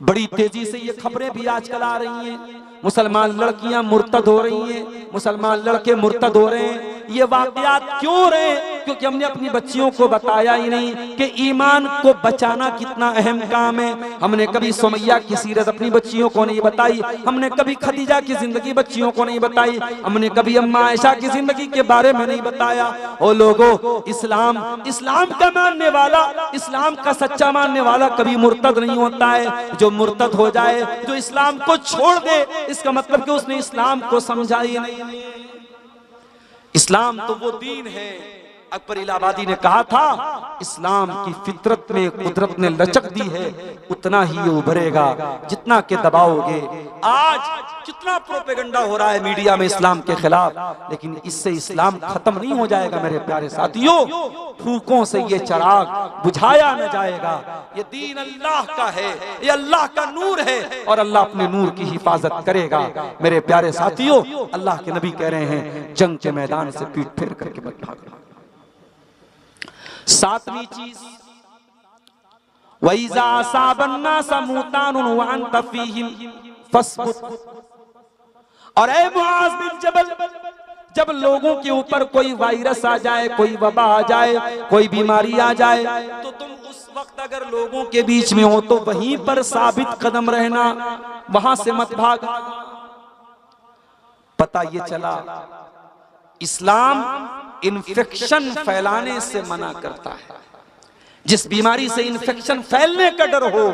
बड़ी तेजी से ये खबरें भी आजकल आ रही हैं, मुसलमान लड़कियां मुर्तद हो रही हैं, मुसलमान लड़के मुर्तद हो रहे हैं। ये वाकयात क्यों हो रहे हैं? क्योंकि हमने अपनी बच्चियों को बताया ही नहीं कि ईमान को बचाना कितना अहम काम है। हमने कभी सुमैया की सीरत अपनी बच्चियों को नहीं बताई, हमने कभी खदीजा की जिंदगी बच्चियों को नहीं बताई, हमने कभी अम्मा आयशा की जिंदगी के बारे में नहीं बताया। ओ लोगों, इस्लाम का मानने वाला, इस्लाम का सच्चा मानने वाला कभी मुर्तद नहीं होता है। जो मुर्तद हो जाए, जो इस्लाम को छोड़ दे, इसका मतलब कि उसने इस्लाम को समझा ही नहीं। इस्लाम तो वो दीन है, अकबर इलाहाबादी ने कहा था, इस्लाम की फितरत में कुदरत ने लचक दी है, उतना ही ये उभरेगा जितना के दबाओगे। आज कितना प्रोपेगेंडा हो रहा है मीडिया में इस्लाम के खिलाफ, लेकिन इससे इस्लाम खत्म नहीं हो जाएगा मेरे प्यारे साथियों। फूकों से ये चिराग बुझाया न जाएगा। ये दीन अल्लाह का है, ये अल्लाह का नूर है और अल्लाह अपने नूर की हिफाजत करेगा। मेरे प्यारे साथियों, अल्लाह के नबी कह रहे हैं, जंग के मैदान से पीठ फेर करके मत भागना। सातवीं चीज, वइज़ा असाबन्ना समूतानुन व अंत फीहिम फस्बुत। और ऐ मुआज़ बिन जबल, जब लोगों के ऊपर कोई वायरस आ जाए, कोई वबा आ जाए, कोई बीमारी आ जाए, तो तुम उस वक्त अगर लोगों के बीच में हो तो वहीं पर साबित कदम रहना, वहां से मत भागना। पता ये चला, इस्लाम इन्फेक्शन फैलाने से मना करता है। जिस बीमारी से इन्फेक्शन फैलने का डर हो,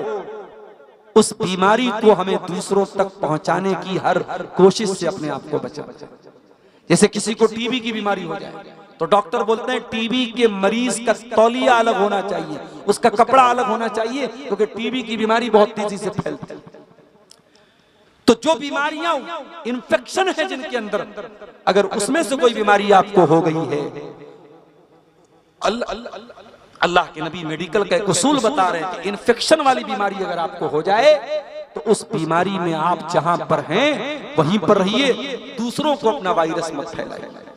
उस बीमारी को हमें दूसरों तक पहुंचाने की हर कोशिश से अपने आप को बचाना। जैसे किसी को टीबी की बीमारी हो जाए तो डॉक्टर बोलते हैं टीबी के मरीज का तौलिया अलग होना चाहिए, उसका कपड़ा अलग होना चाहिए, क्योंकि टीबी की बीमारी बहुत तेजी से फैलती है। तो जो बीमारियां इन्फेक्शन है जिनके अंदर, अगर उसमें से कोई बीमारी आपको हो गई है, अल्लाह के नबी मेडिकल का एक उसूल बता रहे हैं कि इन्फेक्शन वाली बीमारी अगर आपको हो जाए तो उस बीमारी में आप जहां पर हैं वहीं पर रहिए, दूसरों को अपना वायरस मत फैलाइए।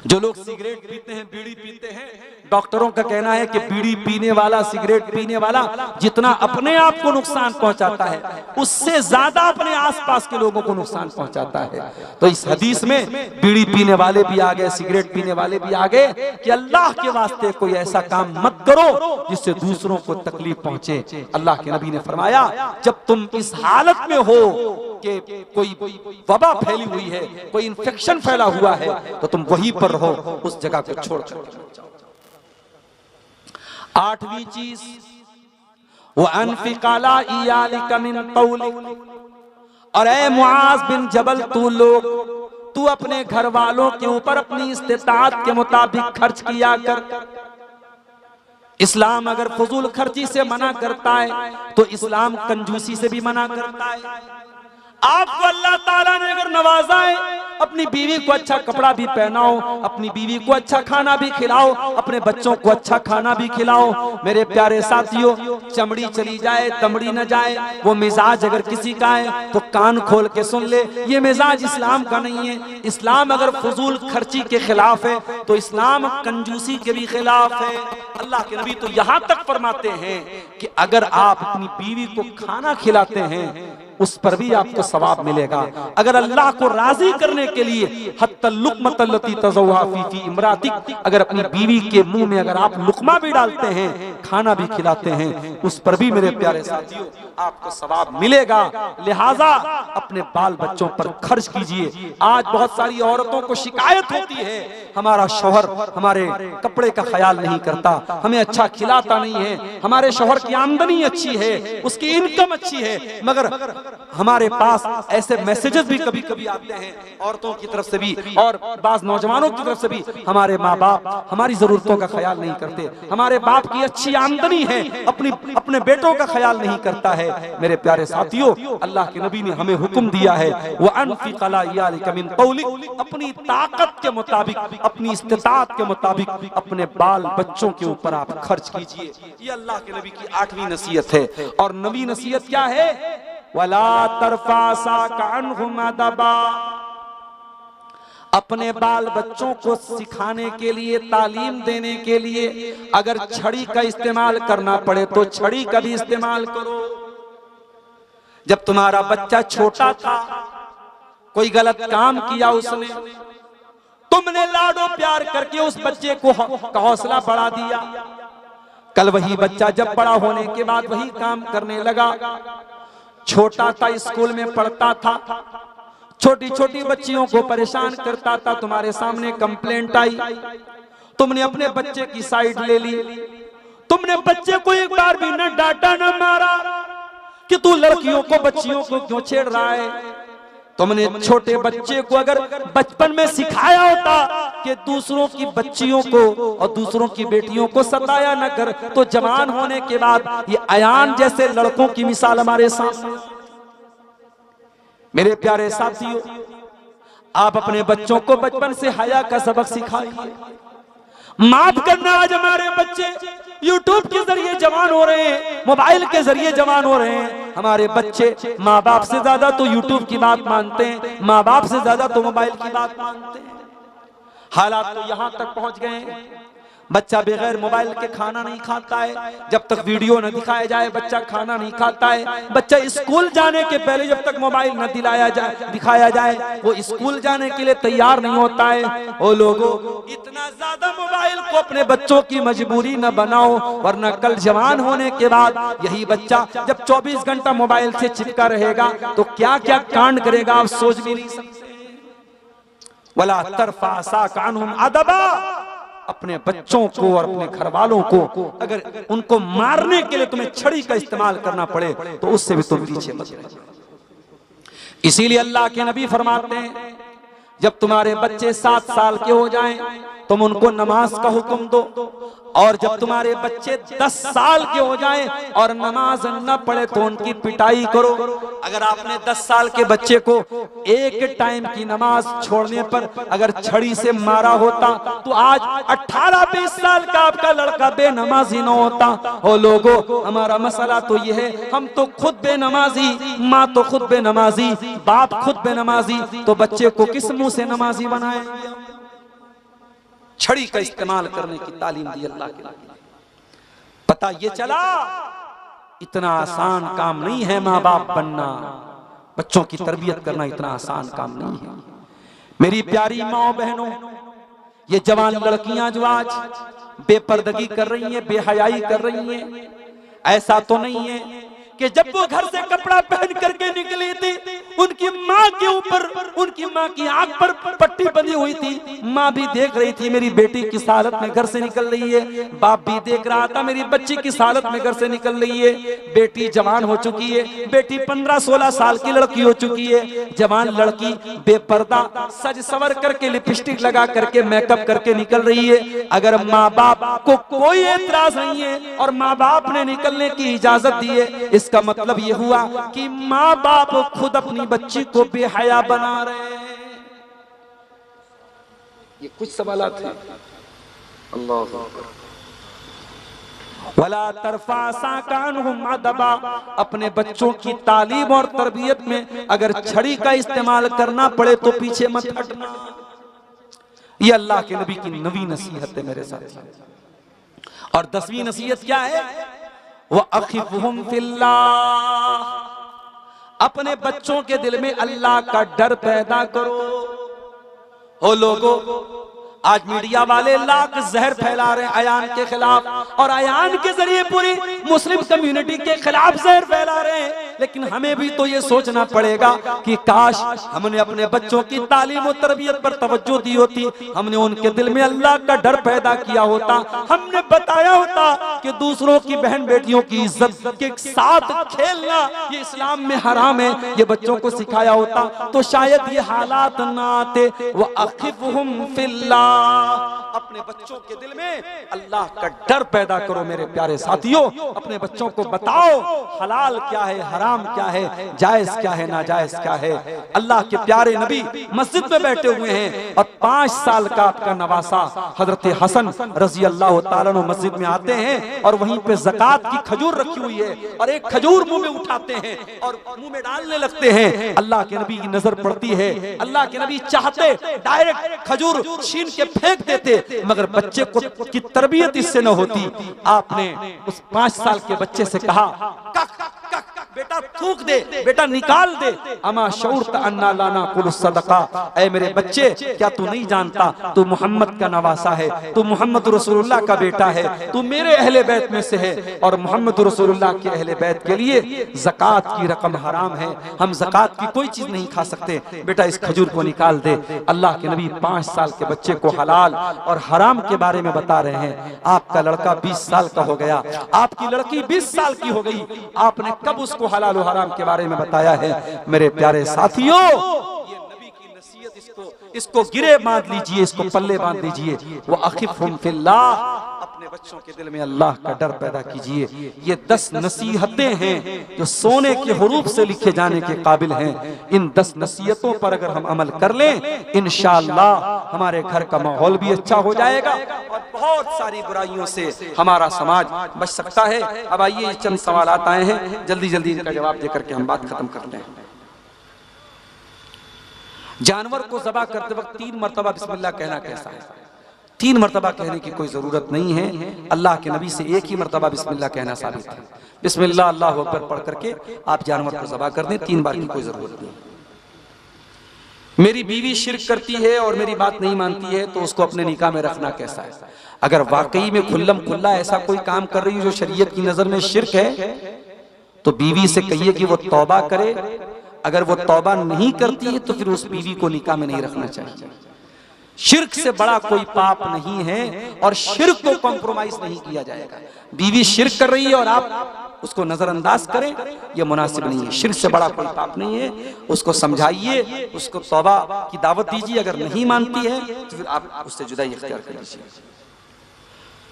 जो लोग सिगरेट पीते हैं, बीड़ी पीते हैं, डॉक्टरों का कहना है कि बीड़ी पीने वाला, सिगरेट पीने वाला जितना अपने आप को नुकसान पहुंचाता है, उससे ज्यादा अपने आसपास के लोगों को नुकसान पहुंचाता है। तो इस हदीस में बीड़ी पीने वाले भी आ गए, सिगरेट पीने वाले भी आ गए कि अल्लाह के वास्ते कोई ऐसा काम मत करो जिससे दूसरों को तकलीफ पहुंचे। अल्लाह के नबी ने फरमाया, जब तुम इस हालत में हो कि कोई वबा फैली हुई है, कोई इन्फेक्शन फैला हुआ है, तो तुम वहीं पर रहो, उस जगह को छोड़ कर। आठवीं चीज, वो अनफिक अला इयालिका मिन तौलिक। और ऐ मुआज़ बिन जबल, तू अपने घर वालों के ऊपर अपनी इस्तेताअत के मुताबिक खर्च किया कर। इस्लाम अगर फजूल खर्ची से मना करता है तो इस्लाम कंजूसी से भी मना करता है। आपको अल्लाह ताला ने अगर नवाजा है, अपनी बीवी को अच्छा कपड़ा भी पहनाओ, अपनी बीवी को अच्छा खाना भी खिलाओ, अपने बच्चों को अच्छा खाना भी खिलाओ। मेरे प्यारे साथियों, चमड़ी चली जाए दमड़ी न जाए, वो मिजाज अगर किसी का है तो कान खोल के सुन ले, ये मिजाज इस्लाम का नहीं है। इस्लाम अगर फजूल खर्ची के खिलाफ है तो इस्लाम कंजूसी के भी खिलाफ है। अल्लाह के नबी तो यहाँ तक फरमाते हैं कि अगर आप अपनी बीवी को खाना खिलाते हैं उस पर भी आपको सवाब मिलेगा। अगर अल्लाह को राजी करने के लिए अगर अपनी बीवी के मुंह में अगर आप लुकमा भी डालते हैं, खाना भी खिलाते हैं, उस पर भी मेरे प्यारे साथियों आपको सवाब मिलेगा। लिहाजा अपने बाल बच्चों पर खर्च कीजिए। आज बहुत सारी औरतों को शिकायत होती है, हमारा शौहर हमारे कपड़े का ख्याल नहीं करता, हमें अच्छा खिलाता नहीं है, हमारे शौहर की आमदनी अच्छी है, उसकी इनकम अच्छी है, मगर हमारे पास ऐसे मैसेजेस भी कभी कभी आते हैं औरतों की तरफ से भी और बाज नौजवानों की तरफ से भी, हमारे माँ बाप हमारी जरूरतों का ख्याल नहीं करते, हमारे बाप की अच्छी आमदनी है, अपने बेटों का ख्याल नहीं करता है। मेरे प्यारे साथियों, अल्लाह के नबी ने हमें हुक्म दिया है, वो अनफिक अला इयालिका मिन कौलिक, अपनी ताकत के मुताबिक, अपनी इस्तिताअत के मुताबिक अपने बाल बच्चों के ऊपर आप खर्च कीजिए। ये अल्लाह के नबी की 8वीं नसीहत है। और 9वीं नसीहत क्या है? वला तरफा साका अन्हुम अदबा, अपने बाल बच्चों को सिखाने के लिए, तालीम देने के लिए अगर छड़ी का इस्तेमाल करना पड़े तो छड़ी का भी इस्तेमाल करो। जब तुम्हारा बच्चा छोटा था, कोई गलत काम किया उसने, तुमने लाडो प्यार करके उस बच्चे को का हौसला बढ़ा दिया। कल वही बच्चा जब बड़ा होने के बाद वही काम करने लगा। छोटा था, स्कूल में पढ़ता था, छोटी छोटी बच्चियों को परेशान करता था, तुम्हारे सामने कंप्लेंट आई, तुमने अपने बच्चे की साइड ले ली, तुमने बच्चे को एक बार भी न डांटा न मारा कि तू लड़कियों को बच्चियों को क्यों छेड़ रहा है। तुमने छोटे बच्चे को अगर बचपन में सिखाया होता कि दूसरों की बच्चियों को और दूसरों की बेटियों को सताया न कर, तो जवान होने के बाद ये अयान जैसे लड़कों की मिसाल हमारे सामने। मेरे प्यारे साथियों, आप अपने बच्चों को बचपन से हया का सबक सिखाइए। माफ करना, आज हमारे बच्चे यूट्यूब के जरिए जवान हो रहे हैं, मोबाइल के जरिए जवान हो रहे हैं। हमारे बच्चे माँ बाप से ज्यादा तो यूट्यूब की बात मानते हैं, माँ बाप से ज्यादा तो मोबाइल की बात मानते हैं। हालात तो यहाँ तक पहुंच गए हैं, बच्चा बगैर मोबाइल के खाना नहीं खाता है। जब तक वीडियो न दिखाया जाए बच्चा खाना नहीं खाता है। बच्चा स्कूल जाने के पहले जब तक मोबाइल न दिखाया जाए वो स्कूल जाने के लिए तैयार नहीं होता है। ओ लोगों, इतना ज्यादा मोबाइल को अपने बच्चों की मजबूरी न बनाओ, वरना कल जवान होने के बाद यही बच्चा जब 24 घंटा मोबाइल से चिपका रहेगा तो क्या क्या कांड करेगा आप सोच भी नहीं सकते। वला तरफा साका अन्हुम अदबा, अपने बच्चों को और अपने घर वालों को अगर उनको मारने के लिए तुम्हें छड़ी का इस्तेमाल करना पड़े तो उससे भी तुम पीछे मत रहो। इसीलिए अल्लाह के नबी फरमाते हैं, जब तुम्हारे बच्चे 7 साल के हो जाएं तुम उनको नमाज का हुक्म दो, और जब तुम्हारे बच्चे 10 साल के हो जाएं और नमाज न पढ़े तो उनकी पिटाई करो। अगर आपने 10 साल के बच्चे को एक टाइम की नमाज छोड़ने पर अगर छड़ी से मारा होता तो आज 18-20 साल का आपका लड़का बेनमाजी न होता। ओ लोगों, हमारा मसला तो ये है, हम तो खुद बेनमाजी, माँ तो खुद बेनमाजी, बाप खुद बेनमाजी, तो बच्चे को किस मुंह से नमाजी बनाए? छड़ी का इस्तेमाल करने की तालीम दी अल्लाह के नबी ने। पता ये चला इतना आसान काम नहीं है माँ बाप बनना, बच्चों की तरबियत करना इतना आसान काम नहीं है। मेरी प्यारी माँ बहनों, ये जवान लड़कियां जो आज बेपर्दगी कर रही हैं, बेहयाई कर रही हैं, ऐसा तो नहीं है कि जब वो घर से कपड़ा पहन करके निकली थी, उनकी माँ के ऊपर, उनकी माँ की आंख पर पट्टी बंधी हुई थी। माँ भी देख रही थी मेरी बेटी किस हालत में घर से निकल रही है, बाप भी देख रहा था मेरी बच्ची किस हालत में घर से निकल रही है। बेटी जवान हो चुकी है, बेटी 15-16 साल की लड़की हो चुकी है। जवान लड़की बेपर्दा सज सवर करके लिपस्टिक लगा करके मेकअप करके निकल रही है। अगर माँ बाप को कोई एतराज नहीं है और माँ बाप ने निकलने की इजाजत दी है, इसका मतलब ये हुआ कि माँ बाप खुद अपनी बच्ची को बेहया बना रहे हैं। ये कुछ सवालात हैं। अल्लाह वला तरफा साकानुहुम अदबा, अपने बच्चों की तालीम और तरबियत में अगर छड़ी का इस्तेमाल करना पड़े तो पीछे मत हटना। ये अल्लाह के नबी की नवी नसीहत है मेरे साथ। और 10वीं नसीहत क्या है? वह अखिफहुम फिल्लाह, अपने बच्चों के दिल में अल्लाह का डर पैदा करो। ओ लोगों, आज मीडिया वाले लाख जहर फैला रहे हैं अयान के खिलाफ, और अयान के जरिए पूरी मुस्लिम कम्युनिटी के खिलाफ जहर फैला रहे हैं। लेकिन हमें भी तो ये सोचना पड़ेगा कि काश हमने अपने बच्चों की तालीम और तरबियत पर तवज्जो दी होती, हमने उनके दिल में अल्लाह का डर पैदा किया होता, हमने बताया होता कि दूसरों की बहन बेटियों की इज्जत के साथ खेलना ये इस्लाम में हराम है, ये बच्चों को सिखाया होता तो शायद ये हालात ना आते। वह अखिफहुम फिल्लाह, अपने बच्चों के दिल में अल्लाह का डर पैदा करो मेरे प्यारे साथियों। अपने बच्चों को बताओ हलाल क्या है, हराम क्या है, जायज क्या है, नाजायज क्या है। अल्लाह के प्यारे नबी मस्जिद में बैठे हुए हैं और 5 साल का आपका नवासा हजरत हसन रजी अल्लाह तआला अन्हु मस्जिद में आते हैं और वहीं पे ज़कात की खजूर रखी हुई है और एक खजूर मुंह में उठाते हैं और मुंह में डालने लगते हैं। अल्लाह के नबी की नजर पड़ती है, अल्लाह के नबी चाहते डायरेक्ट खजूर छीन के फेंक देते, मगर बच्चे को की तरबियत इससे न होती। आपने उस 5 साल के बच्चे से कहा, बेटा थूक दे, बेटा निकाल दे। अमा शऊरत अन्ना लाना कुल सदका, ऐ मेरे बच्चे क्या तू नहीं जानता तू मोहम्मद का नवासा है, तू मोहम्मद रसूलुल्लाह का बेटा है, तू मेरे अहले बैत में से है और मोहम्मद रसूलुल्लाह के अहले बैत के लिए ज़कात की रकम हराम है, हम ज़कात की कोई चीज नहीं खा सकते, बेटा इस खजूर को निकाल दे। अल्लाह के नबी 5 साल के बच्चे को हलाल और हराम के बारे में बता रहे हैं। आपका लड़का 20 साल का हो गया, आपकी लड़की 20 साल की हो गई, आपने कब उसको हलाल और हराम के बारे में बताया है? मेरे प्यारे साथियों, ये नबी की नसीहत, इसको गिरे बांध लीजिए, इसको पल्ले बांध लीजिए। वो अखिफहुम फिल्लाह, अपने बच्चों के दिल में अल्लाह का डर पैदा कीजिए। ये 10 नसीहतें हैं जो सोने के हुरूफ से लिखे जाने के काबिल हैं। इन 10 नसीहतों पर अगर हम अमल कर लें, इंशाअल्लाह हमारे घर का माहौल भी अच्छा हो जाएगा और बहुत सारी बुराइयों से हमारा समाज बच सकता है। अब आइए चंद सवाल आए हैं, जल्दी जल्दी इनका जवाब देकर के हम बात खत्म कर लें। जानवर को ज़बह करते वक्त 3 मरतबा बिस्मिल्लाह कहना कैसा है? 3 मरतबा कहने की कोई जरूरत नहीं है। अल्लाह के नबी से एक ही मरतबा बिस्मिल्लाह कहना साबित है। बिस्मिल्लाह अल्लाहु अकबर पढ़ करके आप जानवर को ज़बह कर दें, 3 बार की कोई जरूरत नहीं। मेरी बीवी शिर्क करती है और मेरी बात नहीं मानती है तो उसको अपने निकाह में रखना कैसा है? अगर वाकई में खुल्लम खुल्ला ऐसा कोई काम कर रही है जो शरीयत की नजर में शिर्क है तो बीवी से कहिए कि वो तौबा करे। अगर वो तौबा नहीं करती है तो फिर उस बीवी को निकाह में नहीं रखना चाहिए। शिर्क से बड़ा कोई पाप नहीं है और शिर्क को कॉम्प्रोमाइज नहीं किया जाएगा। बीवी शिर्क कर रही है और आप उसको नजरअंदाज करें, यह मुनासिब नहीं है। शिर्क से बड़ा कोई पाप नहीं है, उसको समझाइए, उसको तौबा की दावत दीजिए। अगर नहीं मानती है तो फिर आप उससे जुदाई इख्तियार कर लीजिए।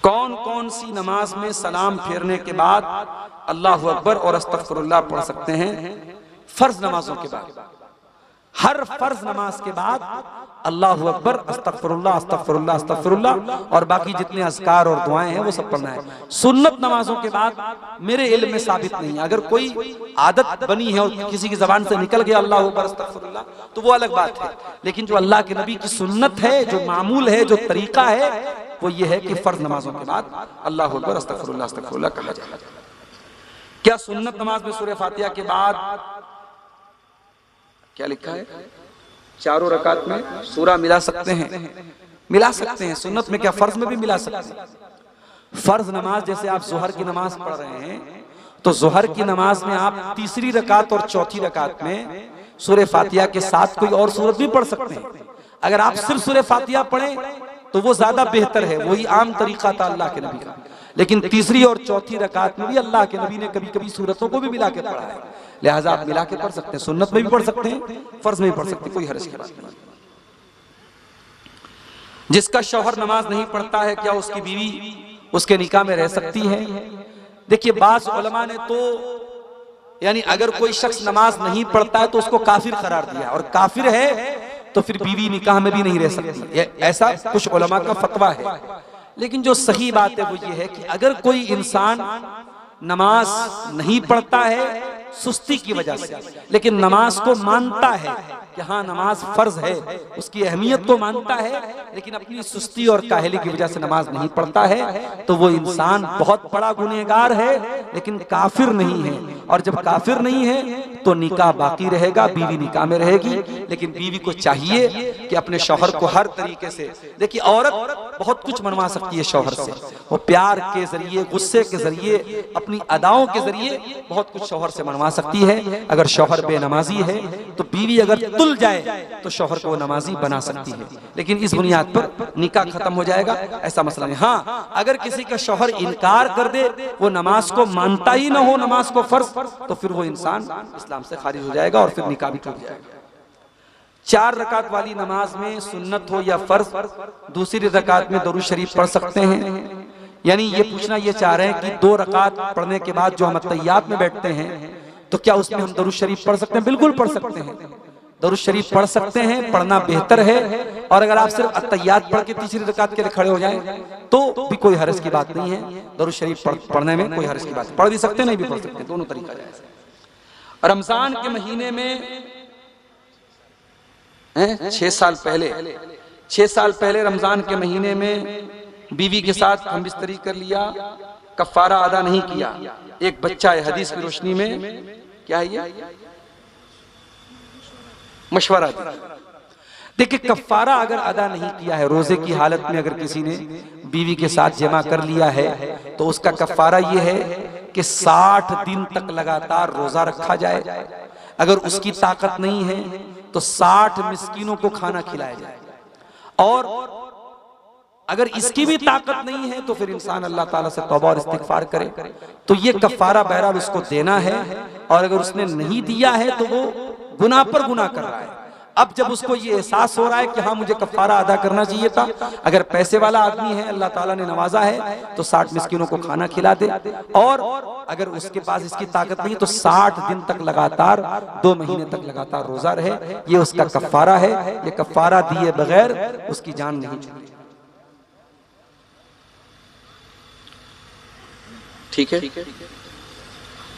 कौन कौन सी नमाज में सलाम फेरने के बाद अल्लाहु अकबर और अस्तगफिरुल्लाह पढ़ सकते हैं? फर्ज नमाजों के बाद, हर फर्ज नमाज के बाद अल्लाहु अकबर, अस्तगफिरुल्लाह अस्तगफिरुल्लाह अस्तगफिरुल्लाह और बाकी जितने अज़कार और दुआएं हैं वो सब पढ़ना है। सुन्नत नमाजों के बाद मेरे इल्म में साबित नहीं है। अगर कोई आदत बनी है और किसी की जबान से निकल गया अल्लाहु अकबर अस्तगफिरुल्लाह तो वो अलग बात है, लेकिन जो अल्लाह के नबी की सुन्नत है, जो मामूल है, जो तरीका है, वो ये है कि फर्ज नमाजों के बाद अल्लाहु अकबर अस्तगफिरुल्लाह अस्तगफिरुल्लाह कहा जाए। क्या सुन्नत नमाज में सूरह फातिहा के बाद क्या लिखा है? चारों रकात में सूरा मिला सकते हैं? मिला सकते हैं। सुन्नत में क्या फर्ज में भी मिला सकते हैं? फर्ज नमाज जैसे आप जोहर की नमाज पढ़ रहे हैं तो ज़ोहर की नमाज में आप तीसरी रकात और चौथी रकात में सूरह फातिहा के साथ कोई और सूरत भी पढ़ सकते हैं। अगर आप सिर्फ सूरह फातिहा पढ़ें तो वो ज्यादा बेहतर है, वही आम तरीका था अल्लाह के नबी का। लेकिन तीसरी और चौथी रकात में भी अल्लाह के नबी ने कभी कभी सूरतों को भी मिला के पढ़ा है, लिहाजा आप मिला के पढ़ सकते हैं। सुन्नत में भी पढ़ सकते हैं, फर्ज में भी पढ़ सकते हैं, कोई हर्ज की बात नहीं। जिसका शौहर नमाज नहीं पढ़ता है, क्या उसकी बीवी उसके निकाह में रह सकती है? देखिए, बाज़ उलमा ने तो यानी अगर कोई शख्स नमाज नहीं पढ़ता है तो उसको काफिर करार दिया, और काफिर है तो फिर बीवी निकाह में भी नहीं रह सकती, ऐसा कुछ उलमा का फतवा है। लेकिन जो सही बात है वो ये है कि अगर कोई इंसान नमाज नहीं पढ़ता है सुस्ती की वजह से, लेकिन नमाज को मानता है कि हाँ नमाज फर्ज है, उसकी अहमियत को मानता है, लेकिन अपनी सुस्ती और काहली की वजह से नमाज नहीं पढ़ता है, तो वो इंसान बहुत बड़ा गुनहगार है, लेकिन काफिर नहीं है। और जब काफिर नहीं है तो निकाह बाकी रहेगा, बीवी निकाह में रहेगी। लेकिन बीवी को चाहिए कि अपने शौहर को हर तरीके से, देखिए औरत बहुत कुछ मनवा सकती है शौहर से, वो प्यार के जरिए, गुस्से के जरिए, अपनी अदाओं के जरिए बहुत कुछ शौहर से मनवा सकती है। अगर शौहर बेनमाजी है तो बीवी अगर तुल जाए तो शौहर को नमाजी बना सकती है, लेकिन इस बुनियाद पर निकाह खत्म हो जाएगा, ऐसा मसला नहीं। हाँ, अगर किसी का शौहर इनकार कर दे, वो नमाज को मानता ही ना हो, नमाज को फर्ज, तो फिर वो इंसान इस्लाम से खारिज हो जाएगा और फिर निकाह भी टूट जाएगा। 4 रकात वाली नमाज में सुन्नत हो या फर्ज, दूसरी रकात में दरूद शरीफ पढ़ सकते हैं। यानी ये पूछना ये चाह रहे हैं कि 2 रकात पढ़ने के बाद जो हम तहियात में बैठते हैं तो क्या उसमें हम दरूद शरीफ पढ़ सकते हैं? बिल्कुल पढ़ सकते हैं, दरूद शरीफ पढ़ सकते हैं, पढ़ना बेहतर है। और अगर आप सिर्फ अत्तहियात पढ़ के तीसरी रकात के लिए खड़े हो जाएं तो भी कोई हर्ज की बात नहीं है, दरूद शरीफ पढ़ने में कोई हर्ज की बात, पढ़ भी सकते हैं, नहीं भी पढ़ सकते, दोनों तरीका जायज़ है। रमजान के महीने में 6 साल पहले रमजान के महीने में बीवी के साथ हम बिस्तरी कर लिया, कफ्फारा अदा नहीं किया, एक बच्चा है, हदीस की रोशनी में क्या है ये मशवरा दिया। देखिए, कफ्फारा अगर अदा नहीं किया है, रोजे की हालत में अगर किसी ने बीवी के साथ जमा कर लिया है तो उसका कफ्फारा ये है कि 60 दिन तक लगातार रोजा रखा जाए। अगर उसकी ताकत नहीं है तो 60 मिस्कीनों को खाना खिलाया जाए, और अगर इसकी भी ताकत नहीं है तो फिर इंसान अल्लाह ताला से तौबा और इस्तिगफार करे। तो ये कफ्फारा बहरहाल उसको देना है, और अगर उसने नहीं दिया है तो वो गुनाह पर गुनाह कर रहा है। अब जब उसको ये एहसास हो रहा है कि हाँ मुझे कफ्फारा अदा करना चाहिए था, अगर पैसे वाला आदमी है, अल्लाह ताला ने नवाजा है, तो 60 मिस्किनों को खाना खिला दे, और अगर उसके पास इसकी ताकत नहीं तो 60 दिन तक लगातार 2 महीने तक लगातार रोजा रहे, ये उसका कफ्फारा है। ये कफ्फारा दिए बगैर उसकी जान नहीं छूटेगी। ठीक है,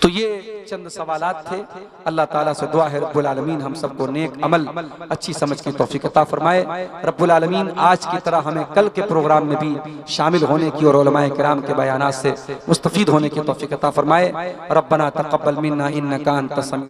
तो ये चंद सवालात थे। अल्लाह ताला से दुआ है रब्बुल आलमीन हम सबको नेक अमल, अच्छी समझ की तौफीक अता फरमाए। रब्बुल आलमीन आज की तरह हमें कल के प्रोग्राम में भी शामिल होने की और उलमाए किराम के बयानात से मुस्तफीद होने की तौफीक अता फरमाए। रब्बना तक़ब्बल मिन्ना इन्नका अंतस समीउल